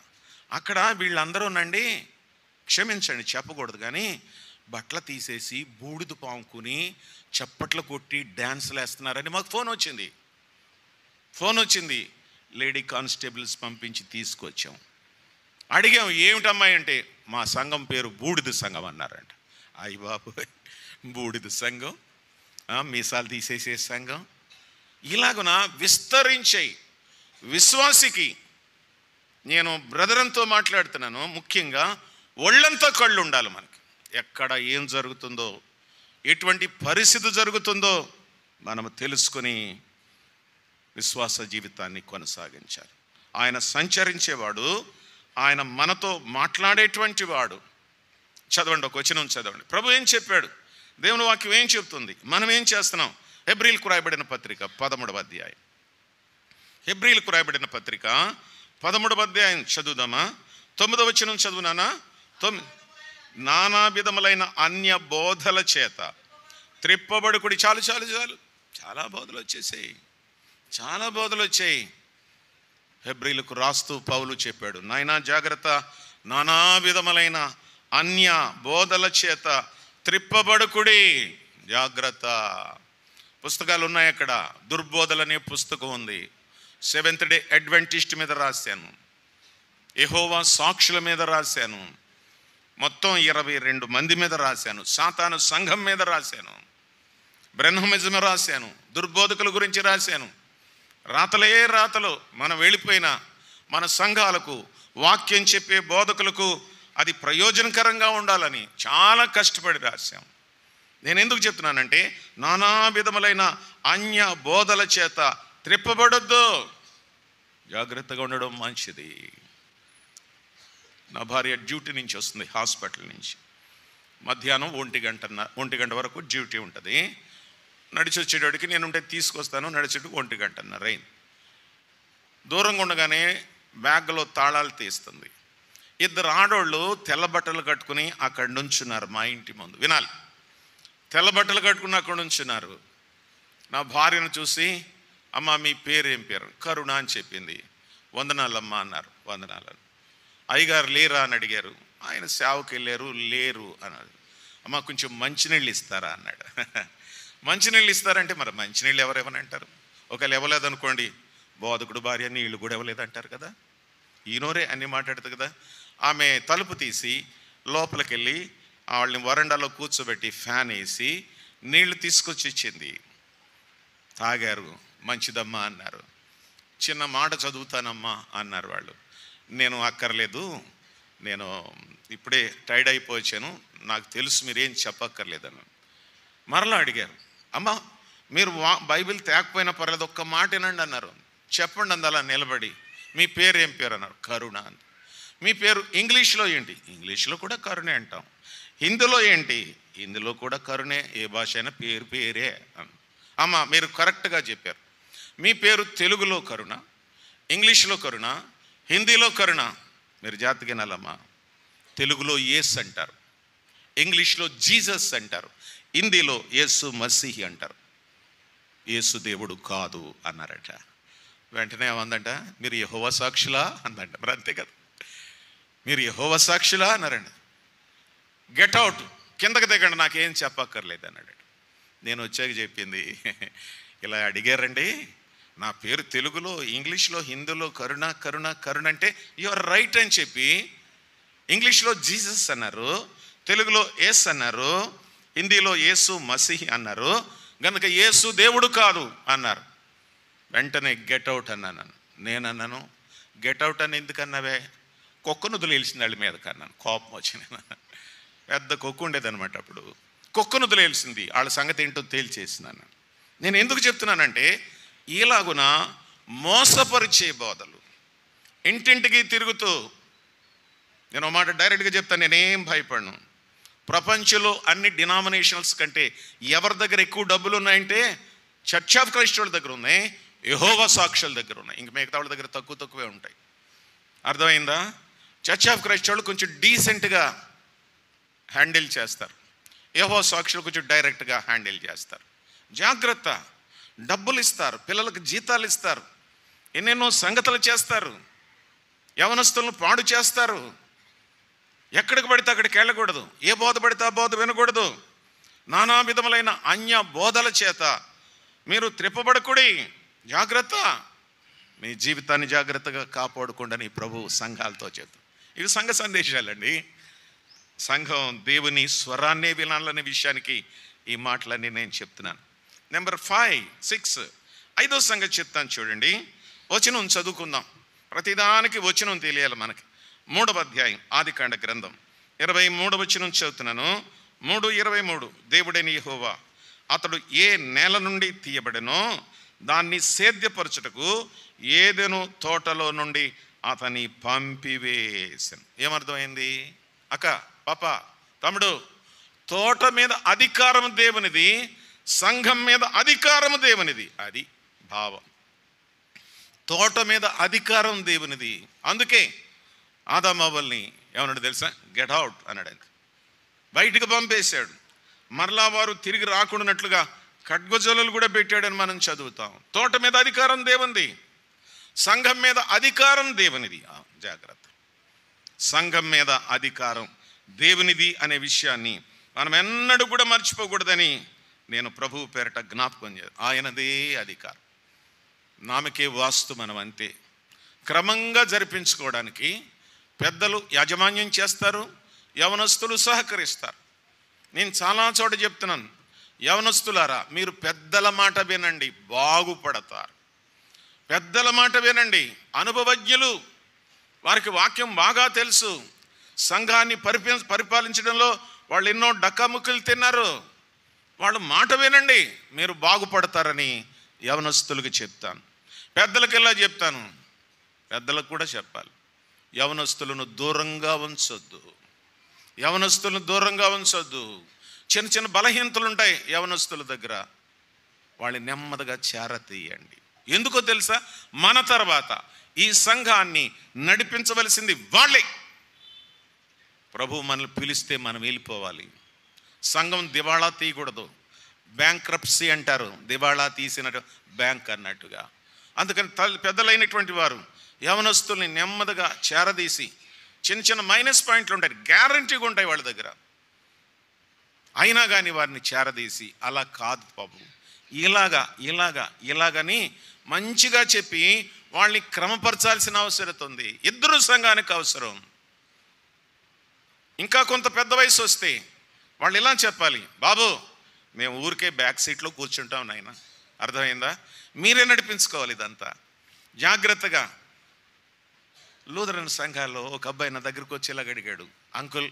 అక్కడ వీళ్ళందరూనండి, క్షమించండి చెప్పకూడదు కానీ, బట్టలు తీసేసి బూడిద పాముకుని చప్పట్లు కొట్టి డ్యాన్సులు వేస్తున్నారని మాకు ఫోన్ వచ్చింది. ఫోన్ వచ్చింది, లేడీ కానిస్టేబుల్స్ పంపించి తీసుకొచ్చాం. అడిగాం ఏమిటమ్మాయి అంటే, మా సంఘం పేరు బూడిద సంఘం అన్నారంట. అయ్య బాబు, బూడిద సంఘం, మీసాలు తీసేసే సంఘం. ఇలాగున విస్తరించాయి. విశ్వాసికి, నేను బ్రదరంతో మాట్లాడుతున్నాను, ముఖ్యంగా ఒళ్ళంతా కళ్ళు ఉండాలి మనకి. ఎక్కడ ఏం జరుగుతుందో, ఎటువంటి పరిస్థితి జరుగుతుందో మనం తెలుసుకొని విశ్వాస జీవితాన్ని కొనసాగించాలి. ఆయన సంచరించేవాడు, ఆయన మనతో మాట్లాడేటువంటి వాడు. చదవండి, ఒక వచనం చదవండి. ప్రభు ఏం చెప్పాడు, దేవుని వాక్యం ఏం చెప్తుంది, మనం ఏం చేస్తున్నాం? హెబ్రీలకు రాయబడిన పత్రిక 13వ అధ్యాయం. హెబ్రీలకు రాయబడిన పత్రిక 13వ అధ్యాయం చదువుదామా? 9వ వచనం చదువునానా? నానా విధములైన అన్య బోధల చేత త్రిప్పబడుకుడి. చాలు చాలు చాలు, చాలా బోధలు వచ్చేసాయి, చాలా బోధలు వచ్చాయి. హెబ్రీలకు రాస్తూ పౌలు చెప్పాడు, నాయనా జాగ్రత్త, నానా విధములైన అన్య బోధల చేత త్రిప్పబడుకుడి, జాగ్రత్త. పుస్తకాలు ఉన్నాయి అక్కడ. దుర్బోధలు అనే పుస్తకం ఉంది. సెవెంత్ డే అడ్వెంటిస్ట్ మీద రాశాను, యెహోవా సాక్షుల మీద రాశాను, మొత్తం 22 మంది మీద రాశాను, సాతాను సంఘం మీద రాశాను, బ్రహ్మనిజం రాశాను, దుర్బోధకుల గురించి రాశాను. రాతలే రాతలు. మనం వెళ్ళిపోయిన మన సంఘాలకు, వాక్యం చెప్పే బోధకులకు అది ప్రయోజనకరంగా ఉండాలని చాలా కష్టపడి రాశాం. నేను ఎందుకు చెప్తున్నానంటే, నానా విధములైన అన్య బోధల చేత త్రిప్పబడొద్దు, జాగ్రత్తగా ఉండడం మంచిది. నా భార్య డ్యూటీ నుంచి వస్తుంది, హాస్పిటల్ నుంచి. మధ్యాహ్నం 1 గంట వరకు డ్యూటీ ఉంటుంది. నడిచి వచ్చేటోడికి నేను ఉంటే తీసుకొస్తాను, నడిచేటికి 1 గంటన్నర అయింది. దూరంగా ఉండగానే బ్యాగ్లో తాళాలు తీస్తుంది. 2 ఆడోళ్ళు తెల్ల బట్టలు కట్టుకుని అక్కడ నుంచున్నారు మా ఇంటి ముందు. వినాలి, తెల్ల బట్టలు కట్టుకుని అక్కడ నుంచున్నారు. నా భార్యను చూసి, అమ్మ మీ పేరు ఏం పేరు? కరుణ అని చెప్పింది. వందనాలమ్మ అన్నారు. వందనాలు. అయ్యగారు లేరా అని అడిగారు. ఆయన సేవకి వెళ్ళారు, లేరు అన్నారు. అమ్మ కొంచెం మంచినీళ్ళు ఇస్తారా అన్నాడు. మంచినీళ్ళు ఇస్తారంటే మరి మంచినీళ్ళు ఎవరెవని అంటారు? ఒకవేళ ఇవ్వలేదనుకోండి, బోధకుడు భార్య నీళ్ళు కూడా ఇవ్వలేదంటారు కదా. ఈనోరే అన్నీ మాట్లాడుతుంది కదా. ఆమె తలుపు తీసి లోపలికి వెళ్ళి వాళ్ళని వరండాలో కూర్చోబెట్టి ఫ్యాన్ వేసి నీళ్లు తీసుకొచ్చి ఇచ్చింది. తాగారు. మంచిదమ్మా అన్నారు. చిన్న మాట చదువుతానమ్మా అన్నారు వాళ్ళు. నేను అక్కర్లేదు, నేను ఇప్పుడే టైర్డ్ అయిపోయాను, నాకు తెలుసు మీరేం చెప్పక్కర్లేదను. మరలా అడిగారు, అమ్మ మీరు బైబిల్ తేకపోయినా పర్లేదు, ఒక్క మాట వినండి అన్నారు. చెప్పండి అంది. అలా నిలబడి, మీ పేరు ఏం పేరు అన్నారు. కరుణ అని. మీ పేరు ఇంగ్లీష్లో ఏంటి? ఇంగ్లీష్లో కూడా కరుణే అంటాం. హిందీలో ఏంటి? హిందీలో కూడా కరుణే. ఏ భాష అయినా పేరు పేరే. అమ్మ మీరు కరెక్ట్గా చెప్పారు. మీ పేరు తెలుగులో కరుణ, ఇంగ్లీష్లో కరుణ, హిందీలో కరుణ. మీరు జాగ్రత్తగా వినాలమ్మా. తెలుగులో యేస్ అంటారు, ఇంగ్లీష్లో జీసస్ అంటారు, హిందీలో యేసు మసీహి అంటారు. యేసు దేవుడు కాదు అన్నారట. వెంటనే ఏమందంట, మీరు యెహోవా సాక్షులా అందంట. మరి అంతే కదా, మీరు యెహోవా సాక్షులా అన్నారండి. గెట్ అవుట్, కిందకి దిగండి, నాకేం చెప్పక్కర్లేదు అన్నాడు. నేను వచ్చాక చెప్పింది, ఇలా అడిగారండి, నా పేరు తెలుగులో, ఇంగ్లీష్లో, హిందీలో కరుణ కరుణ కరుణ అంటే యువర్ రైట్ అని చెప్పి, ఇంగ్లీష్లో జీసస్ అన్నారు, తెలుగులో యేస్ అన్నారు, హిందీలో యేసు మసీహి అన్నారు, కనుక యేసు దేవుడు కాదు అన్నారు. వెంటనే గెట్ అవుట్ అన్నాను. నేను అన్నాను, గెట్ అవుట్ అని ఎందుకన్నావే? కుక్కను వదిలేసింది వాళ్ళ మీద కన్నాను. కోపం వచ్చింది. పెద్ద కుక్క ఉండేదన్నమాట అప్పుడు. కుక్కను వదిలేసింది, వాళ్ళ సంగతి ఏంటో తేల్చేసినాను. నేను ఎందుకు చెప్తున్నానంటే, ఇలాగున మోసపరిచే బోధలు ఇంటింటికి తిరుగుతూ, నేను ఒక మాట డైరెక్ట్గా చెప్తాను, నేనేం భయపడను. ప్రపంచంలో అన్ని డినామినేషనల్స్ కంటే ఎవరి దగ్గర ఎక్కువ డబ్బులు ఉన్నాయంటే చర్చ్ ఆఫ్ క్రైస్ట్ వాళ్ళ దగ్గర ఉన్నాయి, యెహోవా సాక్షుల దగ్గర ఉన్నాయి. ఇంక మిగతా వాళ్ళ దగ్గర తక్కువే ఉంటాయి. అర్థమైందా? చర్చ్ ఆఫ్ క్రైస్ట్ వాళ్ళు కొంచెం డీసెంట్గా హ్యాండిల్ చేస్తారు, యెహోవా సాక్షులు కొంచెం డైరెక్ట్గా హ్యాండిల్ చేస్తారు. జాగ్రత్త. డబ్బులు ఇస్తారు, పిల్లలకు జీతాలు ఇస్తారు, ఎన్నెన్నో సంగతులు చేస్తారు, యవనస్తులను పాడు చేస్తారు. ఎక్కడికి పడితే అక్కడికి వెళ్ళకూడదు, ఏ బోధ పడితే ఆ బోధ వినకూడదు. నానా విధములైన అన్య బోధల చేత మీరు త్రిప్పబడకుడి, జాగ్రత్త. మీ జీవితాన్ని జాగ్రత్తగా కాపాడుకోండి ప్రభు సంఘాలతో చెప్తాం. ఇవి సంఘ సందేశాలండి. సంఘం దేవుని స్వరాన్నే వినాలనే విషయానికి ఈ మాటలన్నీ నేను చెప్తున్నాను. నెంబర్ 5, 6 ఐదో సంగతి చెప్తాను చూడండి. వచనం చదువుకుందాం. ప్రతిదానికి వచనం తెలియాలి మనకి. 3వ అధ్యాయం ఆదికాండ గ్రంథం 23వ వచనం చదువుతున్నాను. 3:23 దేవుడైన యెహోవా అతడు ఏ నేల నుండి తీయబడెనో దాన్ని సేద్యపరచుటకు ఏదెను తోటలో నుండి అతని పంపివేశాను. ఏమర్థమైంది అక్క, పాప, తమ్ముడు? తోట మీద అధికారం దేవునిది, సంఘం మీద అధికారం దేవునిది. అది భావం. తోట మీద అధికారం దేవునిది. అందుకే ఆదామవ్వల్ని ఏమన్నాడు తెలుసా? గెట్ అవుట్ అన్నాడు. బయటికి పంపేశాడు. మరలా వారు తిరిగి రాకుండానట్లుగా ఖడ్గజొలలు కూడా పెట్టాడని మనం చదువుతాం. తోట మీద అధికారం దేవునిది, సంఘం మీద అధికారం దేవునిది. జాగ్రత్త. సంఘం మీద అధికారం దేవునిది అనే విషయాన్ని మనం ఎన్నడూ కూడా మర్చిపోకూడదని నేను ప్రభువు పేరట జ్ఞాపకం చేయాలి. ఆయనదే అధికారం. నామకే వాస్తు. మనం అంతే. క్రమంగా జరిపించుకోవడానికి పెద్దలు యాజమాన్యం చేస్తారు, యవనస్తులు సహకరిస్తారు. నేను చాలా చోట చెప్తున్నాను, యవనస్తులారా మీరు పెద్దల మాట వినండి, బాగుపడతారు. పెద్దల మాట వినండి. అనుభవజ్ఞులు, వారికి వాక్యం బాగా తెలుసు. సంఘాన్ని పరిపాలించడంలో వాళ్ళు ఎన్నో డక్కాముక్కలు తిన్నారు. వాళ్ళు మాట వినండి, మీరు బాగుపడతారని యవనస్తులకు చెప్తాను. పెద్దలకెలా చెప్తాను, పెద్దలకు కూడా చెప్పాలి. యవనస్తులను దూరంగా ఉంచొద్దు. యవనస్తులను దూరంగా ఉంచొద్దు. చిన్న చిన్న బలహీనతలు ఉంటాయి యవనస్తుల దగ్గర, వాళ్ళని నెమ్మదిగా చేరతీయండి. ఎందుకో తెలుసా? మన తర్వాత ఈ సంఘాన్ని నడిపించవలసింది వాళ్ళే. ప్రభు మనల్ని పిలిస్తే మనం వెళ్ళిపోవాలి. సంఘం దివాళా తీయకూడదు. బ్యాంక్రప్సీ అంటారు, దివాళా తీసిన బ్యాంక్ అన్నట్టుగా. అందుకని పెద్దలైనటువంటి వారు యవనస్తుల్ని నెమ్మదిగా చేరదీసి, చిన్న చిన్న మైనస్ పాయింట్లు ఉంటాయి, గ్యారంటీగా ఉంటాయి వాళ్ళ దగ్గర, అయినా కానీ వారిని చేరదీసి అలా కాదు బాబు, ఇలాగని మంచిగా చెప్పి వాళ్ళని క్రమపరచాల్సిన అవసరం ఉంది. ఇద్దరు సంఘానికి అవసరం. ఇంకా కొంత పెద్ద వయసు వస్తే వాళ్ళు ఇలా చెప్పాలి, బాబు మేము ఊరికే బ్యాక్ సీట్లో కూర్చుంటాం నాయన, అర్థమైందా? మీరే నడిపించుకోవాలి ఇదంతా జాగ్రత్తగా. లూథరన్ సంఘాల్లో ఒక అబ్బాయి నా దగ్గరకు వచ్చి ఇలాగ అడిగాడు, అంకుల్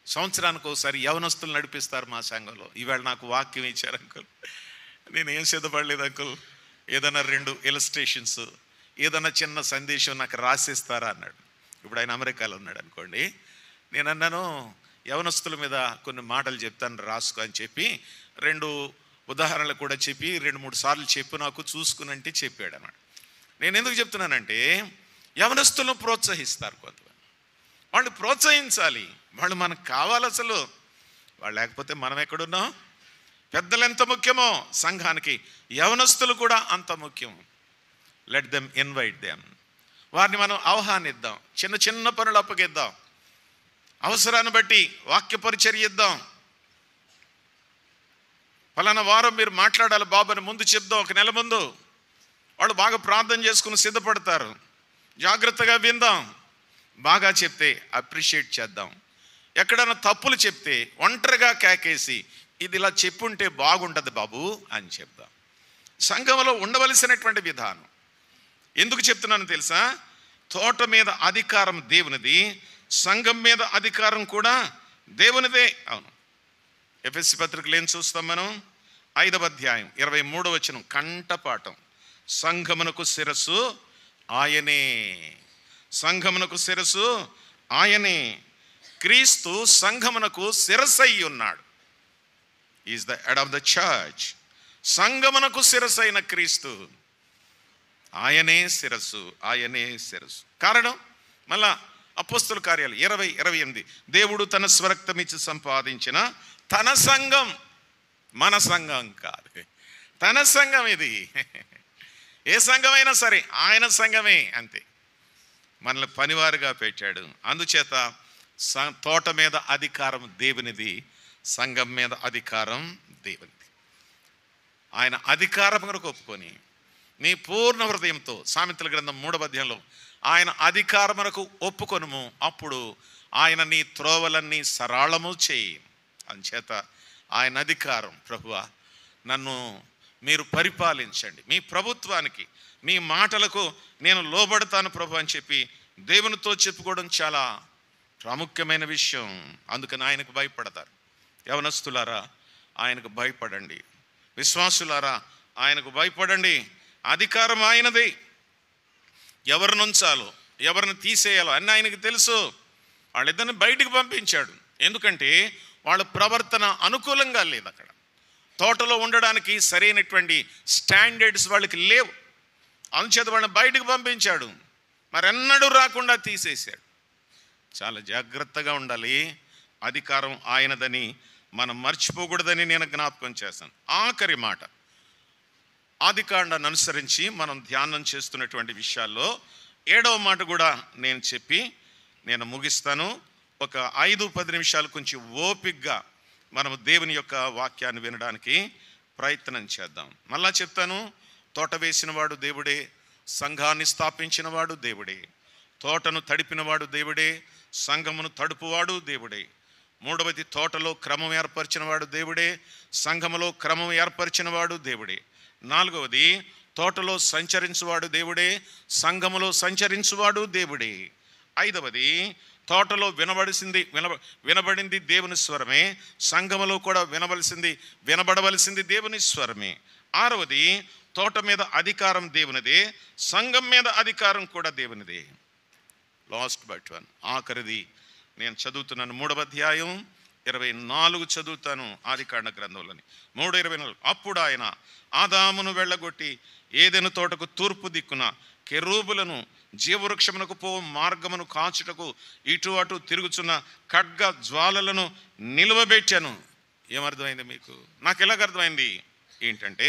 సంవత్సరానికి ఒకసారి యవనస్తులు నడిపిస్తారు మా సంఘంలో, ఈవేళ నాకు వాక్యం ఇచ్చారు అంకుల్, నేనేం సిద్ధపడలేదు అంకుల్, ఏదైనా 2 ఇలస్ట్రేషన్స్, ఏదైనా చిన్న సందేశం నాకు రాసిస్తారా అన్నాడు. ఇప్పుడు ఆయన అమెరికాలో ఉన్నాడు అనుకోండి. నేను అన్నాను, యవనస్తుల మీద కొన్ని మాటలు చెప్తాను రాసుకో అని చెప్పి 2 ఉదాహరణలు కూడా చెప్పి 2-3 సార్లు చెప్పి నాకు చూసుకునంటే చెప్పాడు అన్నాడు. నేను ఎందుకు చెప్తున్నానంటే యవనస్తులను ప్రోత్సహిస్తారు కొంతమంది. వాళ్ళు ప్రోత్సహించాలి, వాళ్ళు మనకు కావాలి. అసలు వాళ్ళు లేకపోతే మనం ఎక్కడున్నాం? పెద్దలు ఎంత ముఖ్యమో సంఘానికి యవనస్తులు కూడా అంత ముఖ్యం. Let them, invite them. వారిని మనం ఆహ్వానిద్దాం, చిన్న చిన్న పనులు అప్పగిద్దాం, అవసరాన్ని బట్టి వాక్య పరిచర్య ఇద్దాం. ఫలానా వారం మీరు మాట్లాడాలి బాబు అని ముందు చెప్దాం, ఒక నెల ముందు. వాళ్ళు బాగా ప్రార్థన చేసుకుని సిద్ధపడతారు. జాగ్రత్తగా విందాం. బాగా చెప్తే అప్రిషియేట్ చేద్దాం. ఎక్కడైనా తప్పులు చెప్తే ఒంటరిగా కేకేసి ఇది ఇలా చెప్పుంటే బాగుంటుంది బాబు అని చెప్దాం. సంఘంలో ఉండవలసినటువంటి విధానం. ఎందుకు చెప్తున్నాను తెలుసా? తోట మీద అధికారం దేవునిది, సంఘం మీద అధికారం కూడా దేవునిదే. అవును, ఎఫెసీ పత్రికలు ఏం చూస్తాం మనం? 5వ అధ్యాయం 23వ వచనం కంఠపాఠం. సంఘమునకు శిరస్సు ఆయనే, సంఘమునకు శిరస్సు ఆయనే. క్రీస్తు సంఘమునకు శిరస్సు అయి ఉన్నాడు. Is the head of the church. సంఘమునకు శిరస్సు అయిన క్రీస్తు, ఆయనే శిరస్సు, ఆయనే శిరస్సు. కారణం మళ్ళా అపోస్తల కార్యాలు 20:28 దేవుడు తన స్వరక్తమిచ్చి సంపాదించిన తన సంఘం, మన సంఘం కాదు, తన సంఘం ఇది. ఏ సంఘమైనా సరే ఆయన సంఘమే, అంతే. మనల్ని పనివారుగా పెట్టాడు. అందుచేత తోట మీద అధికారం దేవునిది, సంఘం మీద అధికారం దేవునిది. ఆయన అధికారం కనుక ఒప్పుకొని నీ పూర్ణ హృదయంతో. సామెతల గ్రంథం 3వ అధ్యాయంలో ఆయన అధికారమునకు ఒప్పుకొనుము, అప్పుడు ఆయన నీ త్రోవలన్నీ సరళము చేయి. అంచేత ఆయన అధికారం, ప్రభువా నన్ను మీరు పరిపాలించండి, మీ ప్రభుత్వానికి మీ మాటలకు నేను లోబడతాను ప్రభు అని చెప్పి దేవునితో చెప్పుకోవడం చాలా ప్రాముఖ్యమైన విషయం. అందుకని ఆయనకు భయపడతారు. యవనస్తులారా ఆయనకు భయపడండి, విశ్వాసులారా ఆయనకు భయపడండి. అధికారం ఆయనదే. ఎవరిని ఉంచాలో ఎవరిని తీసేయాలో అన్నీ ఆయనకు తెలుసు. వాళ్ళిద్దరిని బయటికి పంపించాడు. ఎందుకంటే వాళ్ళ ప్రవర్తన అనుకూలంగా లేదు. అక్కడ తోటలో ఉండడానికి సరైనటువంటి స్టాండర్డ్స్ వాళ్ళకి లేవు. అందుచేత వాళ్ళని బయటికి పంపించాడు, మరెన్నడూ రాకుండా తీసేశాడు. చాలా జాగ్రత్తగా ఉండాలి. అధికారం ఆయనదని మనం మర్చిపోకూడదని నేను జ్ఞాపకం చేస్తాను. ఆఖరి మాట, ఆదికాండాన్ని అనుసరించి మనం ధ్యానం చేస్తున్నటువంటి విషయాల్లో 7వ మాట కూడా నేను చెప్పి నేను ముగిస్తాను. ఒక 5-10 నిమిషాలు కొంచెం ఓపికగా మనము దేవుని యొక్క వాక్యాన్ని వినడానికి ప్రయత్నం చేద్దాం. మళ్ళా చెప్తాను, తోట వేసినవాడు దేవుడే, సంఘాన్ని స్థాపించినవాడు దేవుడే, తోటను తడిపినవాడు దేవుడే, సంఘమును తడుపువాడు దేవుడే. 3వది, తోటలో క్రమం ఏర్పరిచినవాడు దేవుడే, సంఘములో క్రమం ఏర్పరిచినవాడు దేవుడే. 4వది, తోటలో సంచరించువాడు దేవుడే, సంఘములో సంచరించువాడు దేవుడే. 5వది, తోటలో వినబడింది దేవుని స్వరమే, సంఘములో కూడా వినబడవలసింది దేవుని స్వరమే. 6వది, తోట మీద అధికారం దేవునిదే, సంఘం మీద అధికారం కూడా దేవునిదే. లాస్ట్ బట్ వన్, ఆఖరిది నేను చదువుతున్నాను. 3వ అధ్యాయం 24 చదువుతాను ఆదికాండ గ్రంథంలోని. 3:24. అప్పుడు ఆయన ఆదామును వెళ్ళగొట్టి ఏదెను తోటకు తూర్పు దిక్కున కెరూబులను జీవవృక్షమునకు పో మార్గమును కాచుటకు ఇటు అటు తిరుగుచున్న ఖడ్గ జ్వాలలను నిలువబెట్టాను. ఏమర్థమైంది మీకు? నాకు ఎలాగ అర్థమైంది ఏంటంటే,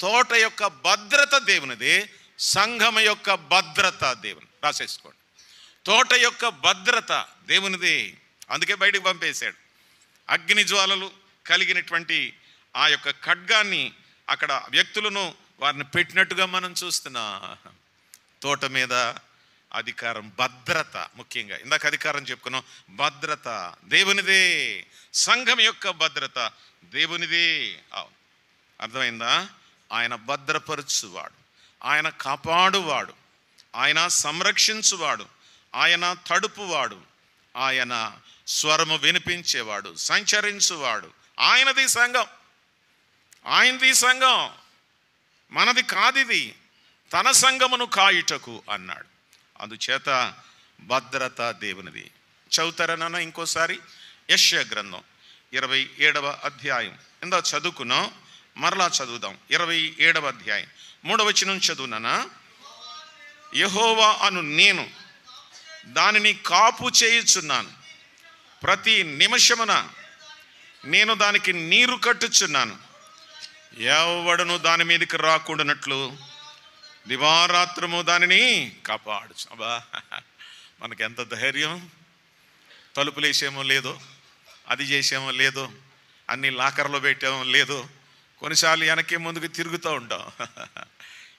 తోట యొక్క భద్రత దేవునిదే, సంఘం యొక్క భద్రత దేవుని. రాసేసుకోండి. తోట యొక్క భద్రత దేవునిదే, అందుకే బయటకు పంపేశాడు. అగ్ని జ్వాలలు కలిగినటువంటి ఆ యొక్క ఖడ్గాన్ని అక్కడ వ్యక్తులను వారిని పెట్టినట్టుగా మనం చూస్తున్నాం. తోట మీద అధికారం, భద్రత, ముఖ్యంగా ఇందాక అధికారం చెప్పుకున్నాం, భద్రత దేవునిదే, సంఘం యొక్క భద్రత దేవునిదే. అర్థమైందా? ఆయన భద్రపరచువాడు, ఆయన కాపాడువాడు, ఆయన సంరక్షించువాడు, ఆయన తడుపువాడు, ఆయన స్వరము వినిపించేవాడు, సంచరించువాడు. ఆయనది సంఘం, ఆయనది సంఘం, మనది కాదిది. తన సంఘమును కాయుటకు అన్నాడు. అందుచేత భద్రత దేవునిది. చదువుతారన్న ఇంకోసారి యెషయా గ్రంథం 27వ అధ్యాయం. ఇందా చదువుకున్నాం, మరలా చదువుదాం. 27వ అధ్యాయం 3వ వచనం చదువునా. యెహోవా అను నేను దానిని కాపు చేయుచున్నాను, ప్రతి నిమిషమున నేను దానికి నీరు కట్టుచున్నాను, ఎవడను దాని మీదకి రాకుండానట్లు దివారాత్రము దానిని కాపాడు. అబ్బా, మనకెంత ధైర్యం! తలుపులు వేసేమో లేదో, అది చేసేమో లేదో, అన్ని లాకర్లో పెట్టేమో లేదో, కొన్నిసార్లు వెనక్కి ముందుకు తిరుగుతూ ఉంటాం.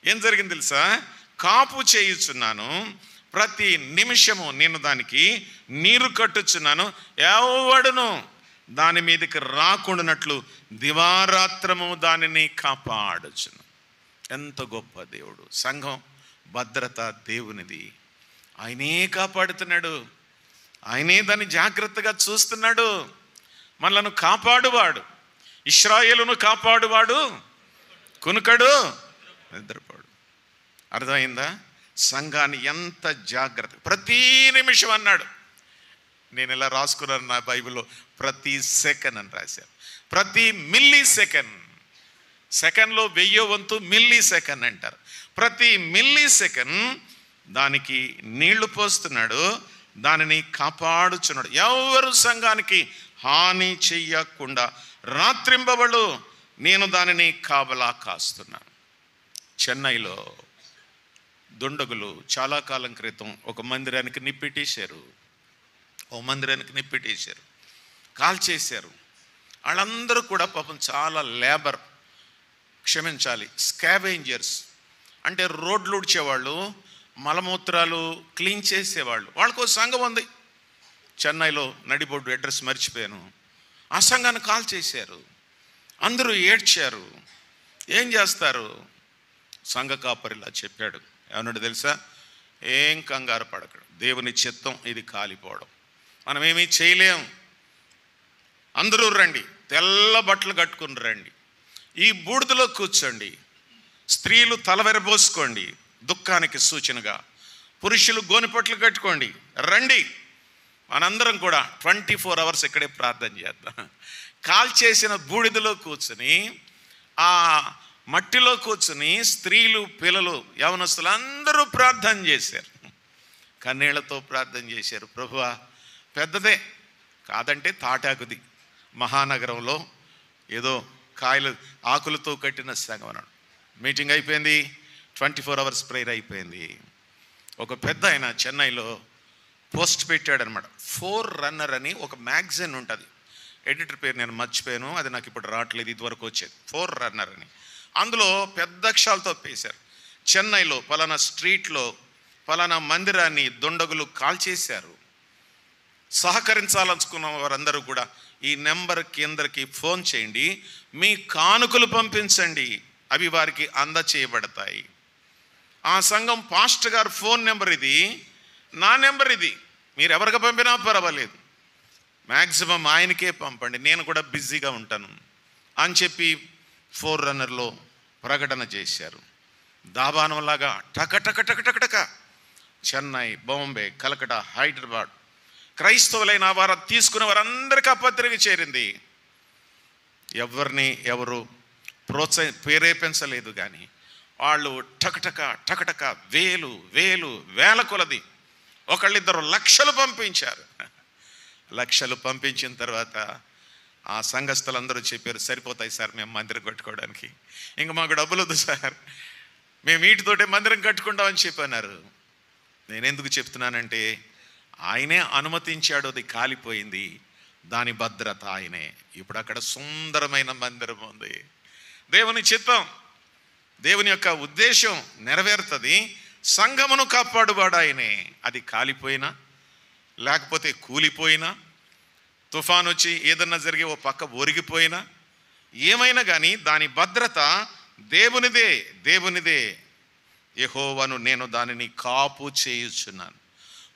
ఏం జరిగింది తెలుసా? కాపు చేయుచున్నాను, ప్రతి నిమిషము నేను దానికి నీరు కట్టుచున్నాను, ఎవడును దాని మీదకి రాకుండానట్లు దివారాత్రము దానిని కాపాడుచును. ఎంత గొప్ప దేవుడు! సంఘం భద్రత దేవునిది. ఆయనే కాపాడుతున్నాడు, ఆయనే దాన్ని జాగ్రత్తగా చూస్తున్నాడు. మనలను కాపాడువాడు, ఇశ్రాయేలును కాపాడువాడు, కునుకడు నిద్రపోడు. అర్థమైందా? సంఘాన్ని ఎంత జాగ్రత్త, ప్రతి నిమిషం అన్నాడు. నేను ఇలా రాసుకున్నాను నా బైబిల్లో, ప్రతి సెకండ్ అని రాశాను. ప్రతి మిల్లీ సెకండ్, సెకండ్లో 1000వ వంతు మిల్లీ సెకండ్ అంటారు. ప్రతి మిల్లీ సెకండ్ దానికి నీళ్లు పోస్తున్నాడు, దానిని కాపాడుచున్నాడు. ఎవరు సంఘానికి హాని చెయ్యకుండా రాత్రింబవళ్ళు నేను దానిని కాపలా కాస్తున్నాను. చెన్నైలో దుండగులు చాలా కాలం క్రితం ఒక మందిరానికి నిప్పెట్టేశారు, కాల్చేశారు. వాళ్ళందరూ కూడా పాపం చాలా స్కావెంజర్స్, అంటే రోడ్లు ఊడ్చేవాళ్ళు, మలమూత్రాలు క్లీన్ చేసేవాళ్ళు, వాళ్ళకు సంఘం ఉంది. చెన్నైలో నడిబొడ్డు అడ్రస్ మర్చిపోయాను. ఆ సంఘాన్ని కాల్ చేశారు, అందరూ ఏడ్చారు. ఏం చేస్తారు? సంఘ కాపరిలా చెప్పాడు. ఏమన్నాడు తెలుసా? ఏం కంగారు పడకడు, దేవుని చిత్తం ఇది కాలిపోవడం, మనం ఏమీ చేయలేం. అందరూ రండి, తెల్ల బట్టలు కట్టుకుని రండి, ఈ బూడిదలో కూర్చోండి, స్త్రీలు తలవెరబోసుకోండి దుఃఖానికి సూచనగా, పురుషులు గోనెపట్లు కట్టుకోండి, రండి, మనందరం కూడా 24 hours ఇక్కడే ప్రార్థన చేద్దాం. కాల్ చేసిన బూడిదలో కూర్చుని, ఆ మట్టిలో కూర్చుని స్త్రీలు, పిల్లలు, యవనస్తులు అందరూ ప్రార్థన చేశారు. కన్నీళ్లతో ప్రార్థన చేశారు. ప్రభువా, పెద్దదే కాదంటే తాటాకుది, మహానగరంలో ఏదో కాయలు ఆకులతో కట్టిన సంఘం అన్నాడు. మీటింగ్ అయిపోయింది, 24 hours ప్రేయర్ అయిపోయింది. ఒక పెద్ద ఆయన చెన్నైలో పోస్ట్ పెట్టాడనమాట. 4Runner అని ఒక మ్యాగజైన్ ఉంటుంది, ఎడిటర్ పేరు నేను మర్చిపోయాను, అది నాకు ఇప్పుడు రావట్లేదు, ఇదివరకు వచ్చేది 4Runner అని. అందులో పెద్ద అక్షరాలతో పేశారు, చెన్నైలో పలానా స్ట్రీట్లో పలానా మందిరాన్ని దుండగులు కాల్చేశారు, సహకరించాలనుకున్న వారందరూ కూడా ఈ నెంబర్ కేంద్రకి ఫోన్ చేయండి, మీ కానుకలు పంపించండి, అవి వారికి అందచేయబడతాయి. ఆ సంఘం పాస్టర్ గారు ఫోన్ నెంబర్ ఇది, నా నెంబర్ ఇది, మీరు ఎవరికి పంపినా పర్వాలేదు, మ్యాక్సిమం ఆయనకే పంపండి, నేను కూడా బిజీగా ఉంటాను అని చెప్పి 4Runnerలో ప్రకటన చేశారు. దాబానంలాగా టక చెన్నై, బాంబే, కలకటా, హైదరాబాద్ క్రైస్తవులైన వారు తీసుకునే వారందరికీ ఆ పత్రిక చేరింది. ఎవరు ప్రేరేపించలేదు, కానీ వాళ్ళు టకటక వేల కొలది, ఒకళ్ళిద్దరు లక్షలు పంపించారు. లక్షలు పంపించిన తర్వాత ఆ సంఘస్థులందరూ చెప్పారు, సరిపోతాయి సార్ మేము మందిరం కట్టుకోవడానికి, ఇంకా మాకు డబ్బులు వద్దు సార్, మేము వీటితోటే మందిరం కట్టుకుంటామని చెప్పన్నారు. నేనెందుకు చెప్తున్నానంటే, ఆయనే అనుమతించాడు, అది కాలిపోయింది, దాని భద్రత ఆయనే. ఇప్పుడు అక్కడ సుందరమైన మందిరం ఉంది. దేవుని చిత్తం, దేవుని యొక్క ఉద్దేశం నెరవేరుతుంది. సంఘమును కాపాడువాడు ఆయనే. అది కాలిపోయినా, లేకపోతే కూలిపోయినా, తుఫాన్ వచ్చి ఏదన్నా జరిగి ఓ పక్క ఒరిగిపోయినా, ఏమైనా కానీ దాని భద్రత దేవునిదే. యెహోవాను నేను దానిని కాపు చేయుచున్నాను.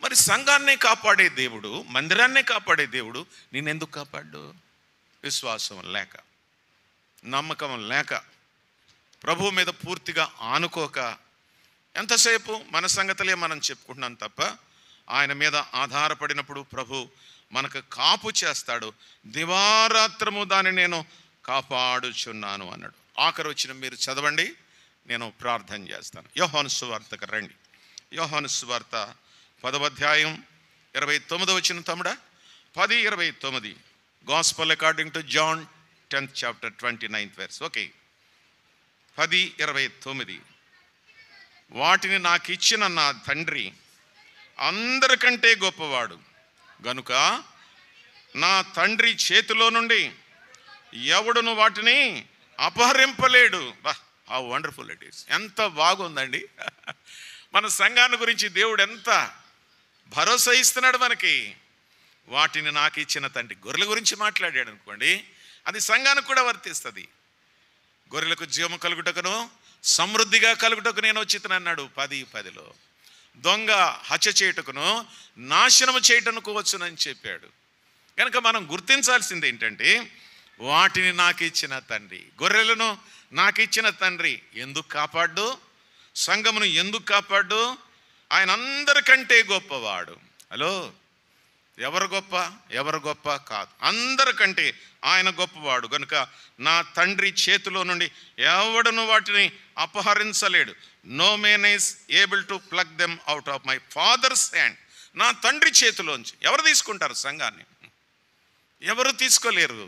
మరి సంఘాన్నే కాపాడే దేవుడు, మందిరాన్నే కాపాడే దేవుడు నేనెందుకు కాపాడు? విశ్వాసం లేక, నమ్మకం లేక, ప్రభువు మీద పూర్తిగా ఆనుకోక, ఎంతసేపు మన సంగతులే మనం చెప్పుకుంటున్నాం తప్ప ఆయన మీద ఆధారపడినప్పుడు ప్రభు మనకు కాపు చేస్తాడు. దివారాత్రము దాన్ని నేను కాపాడుచున్నాను అన్నాడు. ఆఖరి వచ్చిన మీరు చదవండి, నేను ప్రార్థన చేస్తాను. యోహాను సువార్తకు రండి. యోహాను సువార్త 10వ అధ్యాయం 29వ వచనం తమ్ముడా, 10:29. Gospel according to John 10th chapter 29th verse. Okay, 10:29. వాటిని నాకు ఇచ్చిన నా తండ్రి అందరికంటే గొప్పవాడు గనుక నా తండ్రి చేతిలో నుండి ఎవడును వాటిని అపహరింపలేడు. బా, హౌ వండర్ఫుల్ ఇట్ ఈస్. ఎంత బాగుందండి. మన సంఘాన్ని గురించి దేవుడు ఎంత భరోసా ఇస్తున్నాడు మనకి. వాటిని నాకు ఇచ్చిన తండ్రి, గొర్రెల గురించి మాట్లాడాడు అనుకోండి, అది సంఘానికి కూడా వర్తిస్తుంది. గొర్రెలకు జీవము కలుగుటకును సమృద్ధిగా కలుగుటకు నేను వచ్చినన్నాడు 10:10లో. దొంగ హత్య చేయుటకును నాశనము చేయటకు వచ్చునని చెప్పాడు. కనుక మనం గుర్తించాల్సింది ఏంటంటే, వాటిని నాకు ఇచ్చిన తండ్రి, గొర్రెలను నాకు ఇచ్చిన తండ్రి ఎందుకు కాపాడు? సంఘమును ఎందుకు కాపాడు? ఆయన అందరికంటే గొప్పవాడు. హలో, ఎవరు గొప్ప కాదు, అందరికంటే ఆయన గొప్పవాడు కనుక నా తండ్రి చేతిలో నుండి ఎవడను వాటిని అపహరించలేడు. No man is able to pluck them out of my father's hand. నా తండ్రి చేతిలోంచి ఎవరు తీసుకుంటారు సంఘాన్ని? ఎవరు తీసుకోలేరు.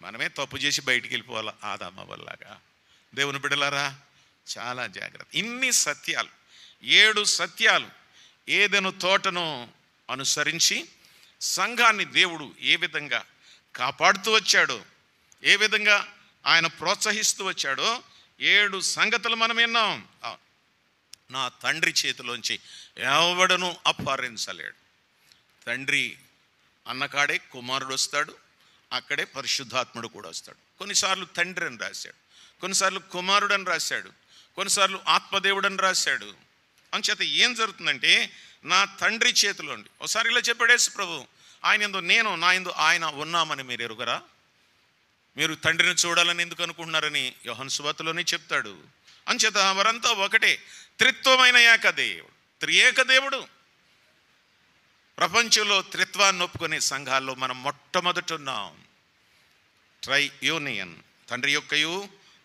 మనమే తప్పు చేసి బయటికి వెళ్ళిపోవాలి ఆదామ వల్లగా. దేవుని బిడ్డలారా, చాలా జాగ్రత్త. ఇన్ని సత్యాలు, 7 సత్యాలు ఏదెను తోటను అనుసరించి సంఘాన్ని దేవుడు ఏ విధంగా కాపాడుతూ వచ్చాడో, ఏ విధంగా ఆయన ప్రోత్సహిస్తూ వచ్చాడో, 7 సంగతులు మనం విన్నాం. నా తండ్రి చేతిలోంచి ఎవడను అపహరించలేడు. తండ్రి అన్నకాడే కుమారుడు వస్తాడు, అక్కడే పరిశుద్ధాత్ముడు కూడా వస్తాడు. కొన్నిసార్లు తండ్రి అని రాశాడు, కొన్నిసార్లు కుమారుడు అని రాశాడు, కొన్నిసార్లు ఆత్మదేవుడు అని రాశాడు. అంచేత ఏం జరుగుతుందంటే నా తండ్రి చేతిలో ఉండి, ఒకసారి ఇలా చెప్పాడు యేసు ప్రభు, ఆయన ఎందు నేను, నా ఎందు ఆయన ఉన్నామని మీరు ఎరుగరా? మీరు తండ్రిని చూడాలని ఎందుకు అనుకుంటున్నారని యోహాను సువార్తలోనే చెప్తాడు. అంచేత వారంతా ఒకటే, త్రిత్వమైన ఏకదేవుడు, త్రియేక దేవుడు. ప్రపంచంలో త్రిత్వాన్ని ఒప్పుకునే సంఘాల్లో మనం మొట్టమొదట ఉన్నాం. ట్రై యూనియన్, తండ్రి యొక్కయు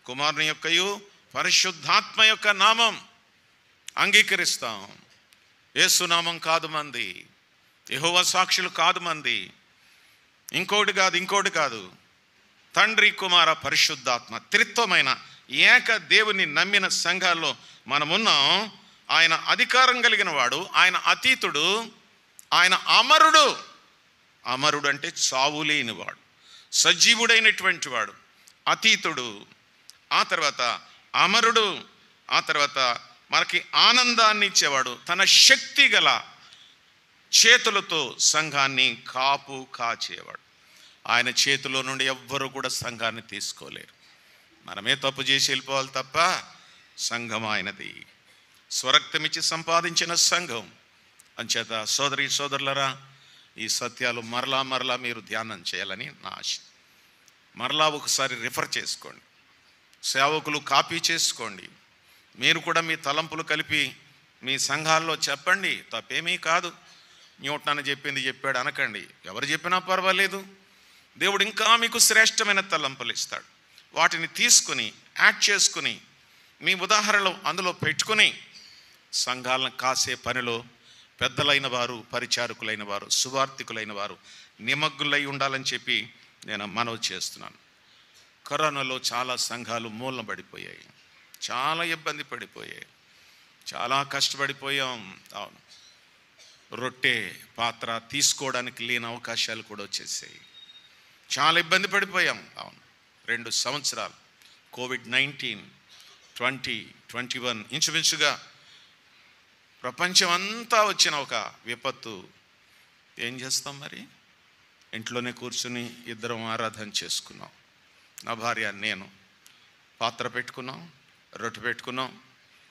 కుమారుని యొక్కయు పరిశుద్ధాత్మ యొక్క నామం అంగీకరిస్తాం. యేసునామం కాదు మంది, యెహోవా సాక్షులు కాదు మంది, ఇంకోటి కాదు. తండ్రి కుమార పరిశుద్ధాత్మ త్రిత్వమైన ఏక దేవుని నమ్మిన సంఘాల్లో మనమున్నాం. ఆయన అధికారం కలిగిన వాడు, ఆయన అతీతుడు, ఆయన అమరుడు. అమరుడు అంటే చావు లేనివాడు, సజీవుడైనటువంటి వాడు, అతీతుడు, ఆ తర్వాత అమరుడు, ఆ తర్వాత మనకి ఆనందాన్ని ఇచ్చేవాడు. తన శక్తి గల చేతులతో సంఘాన్ని కాచేవాడు. ఆయన చేతిలో నుండి ఎవ్వరూ కూడా సంఘాన్ని తీసుకోలేరు. మనమే తప్పు చేసి వెళ్ళిపోవాలి తప్ప సంఘం ఆయనది. స్వరక్తమిచ్చి సంపాదించిన సంఘం. అంచేత సోదరి సోదరులరా, ఈ సత్యాలు మరలా మీరు ధ్యానం చేయాలని నా ఆశ. మరలా ఒకసారి రిఫర్ చేసుకోండి, సేవకులు కాపీ చేసుకోండి. మీరు కూడా మీ తలంపులు కలిపి మీ సంఘాల్లో చెప్పండి. తప్పేమీ కాదు. న్యూటన్ చెప్పింది చెప్పాడు అనకండి, ఎవరు చెప్పినా పర్వాలేదు. దేవుడు ఇంకా మీకు శ్రేష్టమైన తలంపులు ఇస్తాడు. వాటిని తీసుకుని యాడ్ చేసుకుని మీ ఉదాహరణలు అందులో పెట్టుకుని సంఘాలను కాసే పనిలో పెద్దలైన వారు, పరిచారకులైన వారు, సువార్థికులైన వారు నిమగ్నులై ఉండాలని చెప్పి నేను మనవి చేస్తున్నాను. కరోనాలో చాలా సంఘాలు మూలనబడిపోయాయి, చాలా ఇబ్బంది పడిపోయాయి, చాలా కష్టపడిపోయాం. అవును, రొట్టె పాత్ర తీసుకోవడానికి లేని అవకాశాలు కూడా వచ్చేసాయి. చాలా ఇబ్బంది పడిపోయాం. అవును, 2 సంవత్సరాలు కోవిడ్-19 2021 ఇంచుమించుగా ప్రపంచం అంతా వచ్చిన ఒక విపత్తు. ఏం చేస్తాం మరి? ఇంట్లోనే కూర్చుని ఇద్దరం ఆరాధన చేసుకున్నాం. నా భార్య నేను పాత్ర పెట్టుకున్నాం, రొట్టె పెట్టుకున్నాం,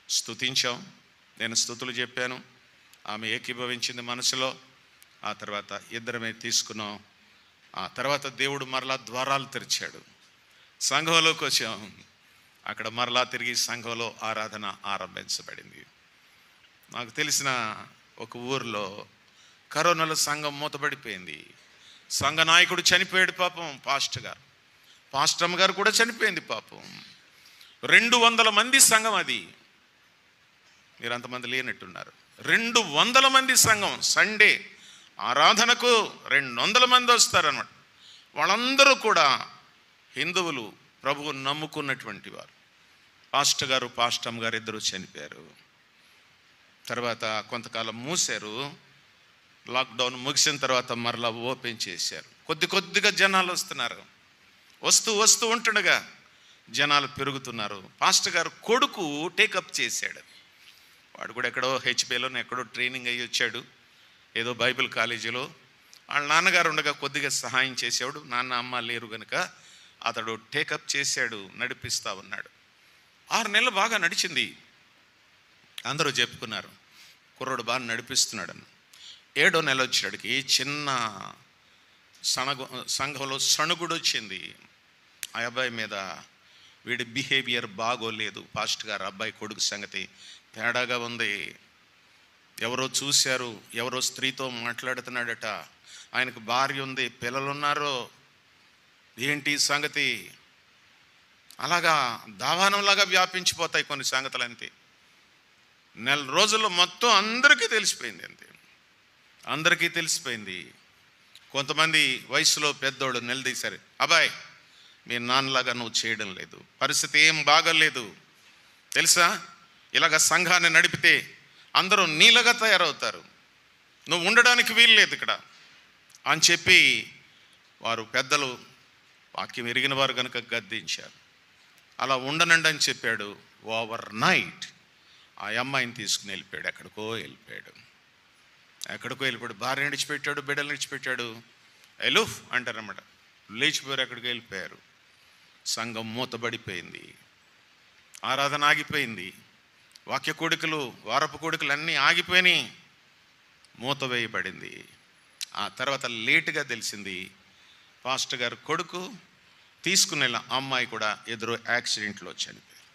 స్తుతించాం. నేను స్తుతులు చెప్పాను, ఆమె ఏకీభవించింది మనసులో. ఆ తర్వాత ఇద్దరమే తీసుకున్నాం. ఆ తర్వాత దేవుడు మరలా ద్వారాలు తెరిచాడు. సంఘంలోకి వచ్చాం. అక్కడ మరలా తిరిగి సంఘంలో ఆరాధన ఆరంభించబడింది. నాకు తెలిసిన ఒక ఊరిలో కరోనాలో సంఘం మూతపడిపోయింది. సంఘ నాయకుడు చనిపోయాడు పాపం, పాస్టమ్ గారు కూడా చనిపోయింది పాపం. 200 మంది సంఘం అది. మీరు అంతమంది లేనట్టున్నారు. 200 మంది సంఘం. సండే ఆరాధనకు 200 మంది వస్తారన్నమాట. వాళ్ళందరూ కూడా హిందువులు, ప్రభువు నమ్ముకున్నటువంటి వారు. పాస్టమ్ గారు ఇద్దరు చనిపోయారు. తర్వాత కొంతకాలం మూసారు. లాక్డౌన్ ముగిసిన తర్వాత మరలా ఓపెన్ చేశారు. కొద్దిగా జనాలు వస్తున్నారు. వస్తూ ఉంటుండగా జనాలు పెరుగుతున్నారు. పాస్టర్ గారు కొడుకు టేకప్ చేశాడు. వాడు కూడా ఎక్కడో హెచ్పిలోనే ఎక్కడో ట్రైనింగ్ అయ్యి వచ్చాడు, ఏదో బైబిల్ కాలేజీలో. వాళ్ళ నాన్నగారు ఉండగా కొద్దిగా సహాయం చేసేవాడు. నాన్న అమ్మ లేరు కనుక అతడు టేకప్ చేశాడు, నడిపిస్తూ ఉన్నాడు. 6 నెలలు బాగా నడిచింది. అందరూ చెప్పుకున్నారు కుర్రోడు బాగా నడిపిస్తున్నాడని. 7వ నెల వచ్చేటికి చిన్న సంఘంలో సణుగుడు వచ్చింది. ఆ అబ్బాయి మీద వీడి బిహేవియర్ బాగోలేదు. పాస్టర్ గారు అబ్బాయి కొడుకు సంగతి తేడాగా ఉంది. ఎవరో చూశారు, ఎవరో స్త్రీతో మాట్లాడుతున్నాడట. ఆయనకు భార్య ఉంది, పిల్లలున్నారు. ఏంటి సంగతి? అలాగా దావానంలాగా వ్యాపించిపోతాయి కొన్ని సంగతులు. అంతే, 4 రోజుల్లో మొత్తం అందరికీ తెలిసిపోయింది. అంతే, అందరికీ తెలిసిపోయింది. కొంతమంది వయసులో పెద్దోళ్ళు నిలదీశారు, అబ్బాయి మీ నాన్నలాగా నువ్వు చేయడం లేదు, పరిస్థితి ఏం బాగలేదు తెలుసా, ఇలాగ సంఘాన్ని నడిపితే అందరూ నీలాగా తయారవుతారు, నువ్వు ఉండడానికి వీలు లేదు ఇక్కడ అని చెప్పి వారు పెద్దలు వాక్యం ఎరిగిన వారు కనుక గద్దించారు. అలా ఉండనండి అని చెప్పాడు. ఓవర్ నైట్ ఆ అమ్మాయిని తీసుకుని వెళ్ళిపోయాడు. ఎక్కడికో వెళ్ళిపోయాడు. భార్య విడిచిపెట్టాడు, బిడ్డలు విడిచిపెట్టాడు. ఎలుఫ్ అంటారన్నమాట. లేచిపోయారు, ఎక్కడికి వెళ్ళిపోయారు. సంఘం మూతబడిపోయింది, ఆరాధన ఆగిపోయింది, వాక్య కోడికలు, వారపు కోడికలు అన్నీ ఆగిపోయినాయి, మూత వేయబడింది. ఆ తర్వాత లేటుగా తెలిసింది, పాస్టర్ గారు కొడుకు తీసుకుని వెళ్ళిన అమ్మాయి కూడా ఎదురు యాక్సిడెంట్లో చనిపోయారు.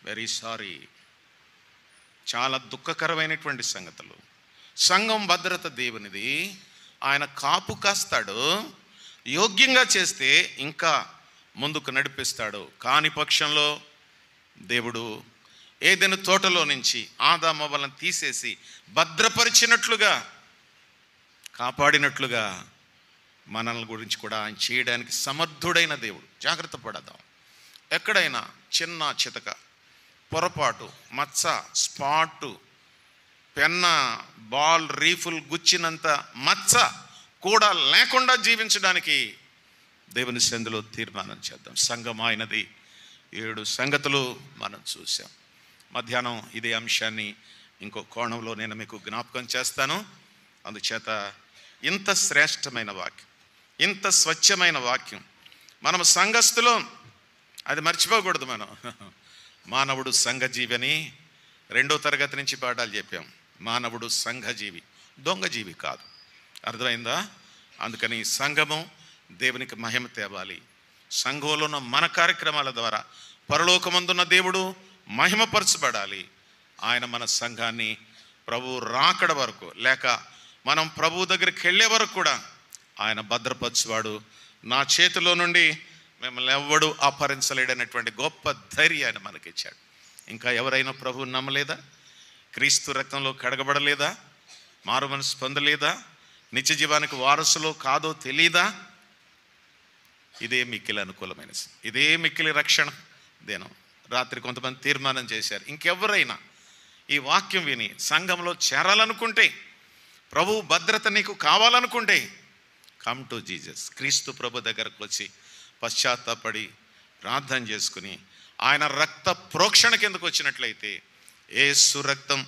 Very sorry. చాలా దుఃఖకరమైనటువంటి సంగతులు. సంఘం భద్రత దేవునిది. ఆయన కాపు కాస్తాడు. యోగ్యంగా చేస్తే ఇంకా ముందుకు నడిపిస్తాడు. కాని పక్షంలో దేవుడు ఏదైనా తోటలో నుంచి ఆదామవ్వలను తీసేసి భద్రపరిచినట్లుగా, కాపాడినట్లుగా మనల్ని గురించి కూడా ఆయన చేయడానికి సమర్థుడైన దేవుడు. జాగ్రత్త పడదాం. ఎక్కడైనా చిన్న చితక, పొరపాటు, మచ్చ, స్పాటు, పెన్న, బాల్, రీఫుల్ గుచ్చినంత మచ్చ కూడా లేకుండా జీవించడానికి దేవుని సంధిలో తీర్మానం చేద్దాం. సంఘం ఆయనది. 7 సంగతులు మనం చూసాం. మధ్యాహ్నం ఇదే అంశాన్ని ఇంకో కోణంలో నేను మీకు జ్ఞాపకం చేస్తాను. అందుచేత ఇంత శ్రేష్టమైన వాక్యం, ఇంత స్వచ్ఛమైన వాక్యం మనం సంఘస్థులో, అది మర్చిపోకూడదు. మనం మానవుడు సంఘజీవి అని 2వ తరగతి నుంచి పాఠాలు చెప్పాం. మానవుడు సంఘజీవి, దొంగజీవి కాదు. అర్థమైందా? అందుకని సంఘము దేవునికి మహిమ తేవాలి. సంఘంలో ఉన్న మన కార్యక్రమాల ద్వారా పరలోకమందున్న దేవుడు మహిమపరచబడాలి. ఆయన మన సంఘాన్ని ప్రభు రాకడ వరకు, లేక మనం ప్రభు దగ్గరికి వెళ్ళే వరకు కూడా ఆయన భద్రపరచువాడు. నా చేతిలో నుండి మిమ్మల్ని ఎవ్వడు అపహరించలేడనేటువంటి గొప్ప ధైర్యాన్ని మనకిచ్చాడు. ఇంకా ఎవరైనా ప్రభువు నమ్మలేదా? క్రీస్తు రక్తంలో కడగబడలేదా? మారు మనసు పొందలేదా? నిత్య జీవానికి వారసులో కాదో తెలీదా? ఇదే మిక్కిలి అనుకూలమైన, ఇదే మిక్కిలి రక్షణ దినం. రాత్రి కొంతమంది తీర్మానం చేశారు, ఇంకెవరైనా ఈ వాక్యం విని సంఘంలో చేరాలనుకుంటే, ప్రభు భద్రత నీకు కావాలనుకుంటే, కమ్ టు జీసస్. క్రీస్తు ప్రభు దగ్గరకు వచ్చి పశ్చాత్తాపడి ప్రార్థన చేసుకుని ఆయన రక్త ప్రోక్షణ కిందకు వచ్చినట్లయితే యేసు రక్తం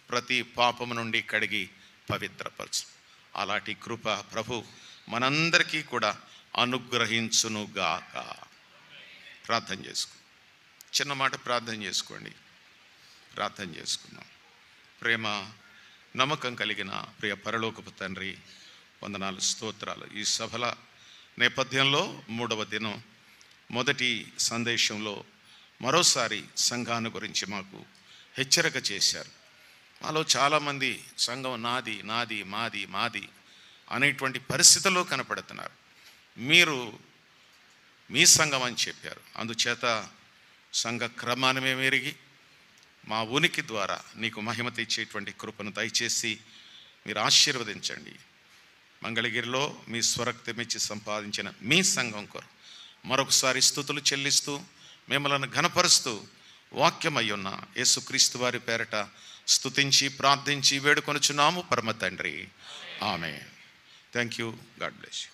ప్రతి పాపము నుండి కడిగి పవిత్రపరచు. అలాంటి కృప ప్రభు మనందరికీ కూడా అనుగ్రహించునుగాక. ప్రార్థన చేసుకో. చిన్న మాట ప్రార్థన చేసుకోండి. ప్రార్థన చేసుకుందాం. ప్రేమ నమ్మకం కలిగిన ప్రియ పరలోకపు తండ్రి, వందనాలు, స్తోత్రాలు. ఈ సభల నేపథ్యంలో 3వ దినం మొదటి సందేశంలో మరోసారి సంఘాన్ని గురించి మాకు హెచ్చరిక చేశారు. మాలో చాలామంది సంఘం నాది నాది మాది మాది అనేటువంటి పరిస్థితుల్లో కనపడుతున్నారు. మీరు మీ సంఘం అని చెప్పారు. అందుచేత సంఘ క్రమాన్ని మేము ఎరిగి మా ఉనికి ద్వారా నీకు మహిమ తెచ్చేటువంటి కృపను దయచేసి మీరు ఆశీర్వదించండి. మంగళగిరిలో మీ స్వరక్తమిచ్చి సంపాదించిన మీ సంఘం కొరకు మరొకసారి స్తుతులు చెల్లిస్తూ మిమ్మల్ని ఘనపరుస్తూ వాక్యమయ్యున్న యేసుక్రీస్తు వారి పేరట స్తుతించి ప్రార్థించి వేడుకొనుచున్నాము పరమ తండ్రి. ఆమేన్. Thank you. God bless you.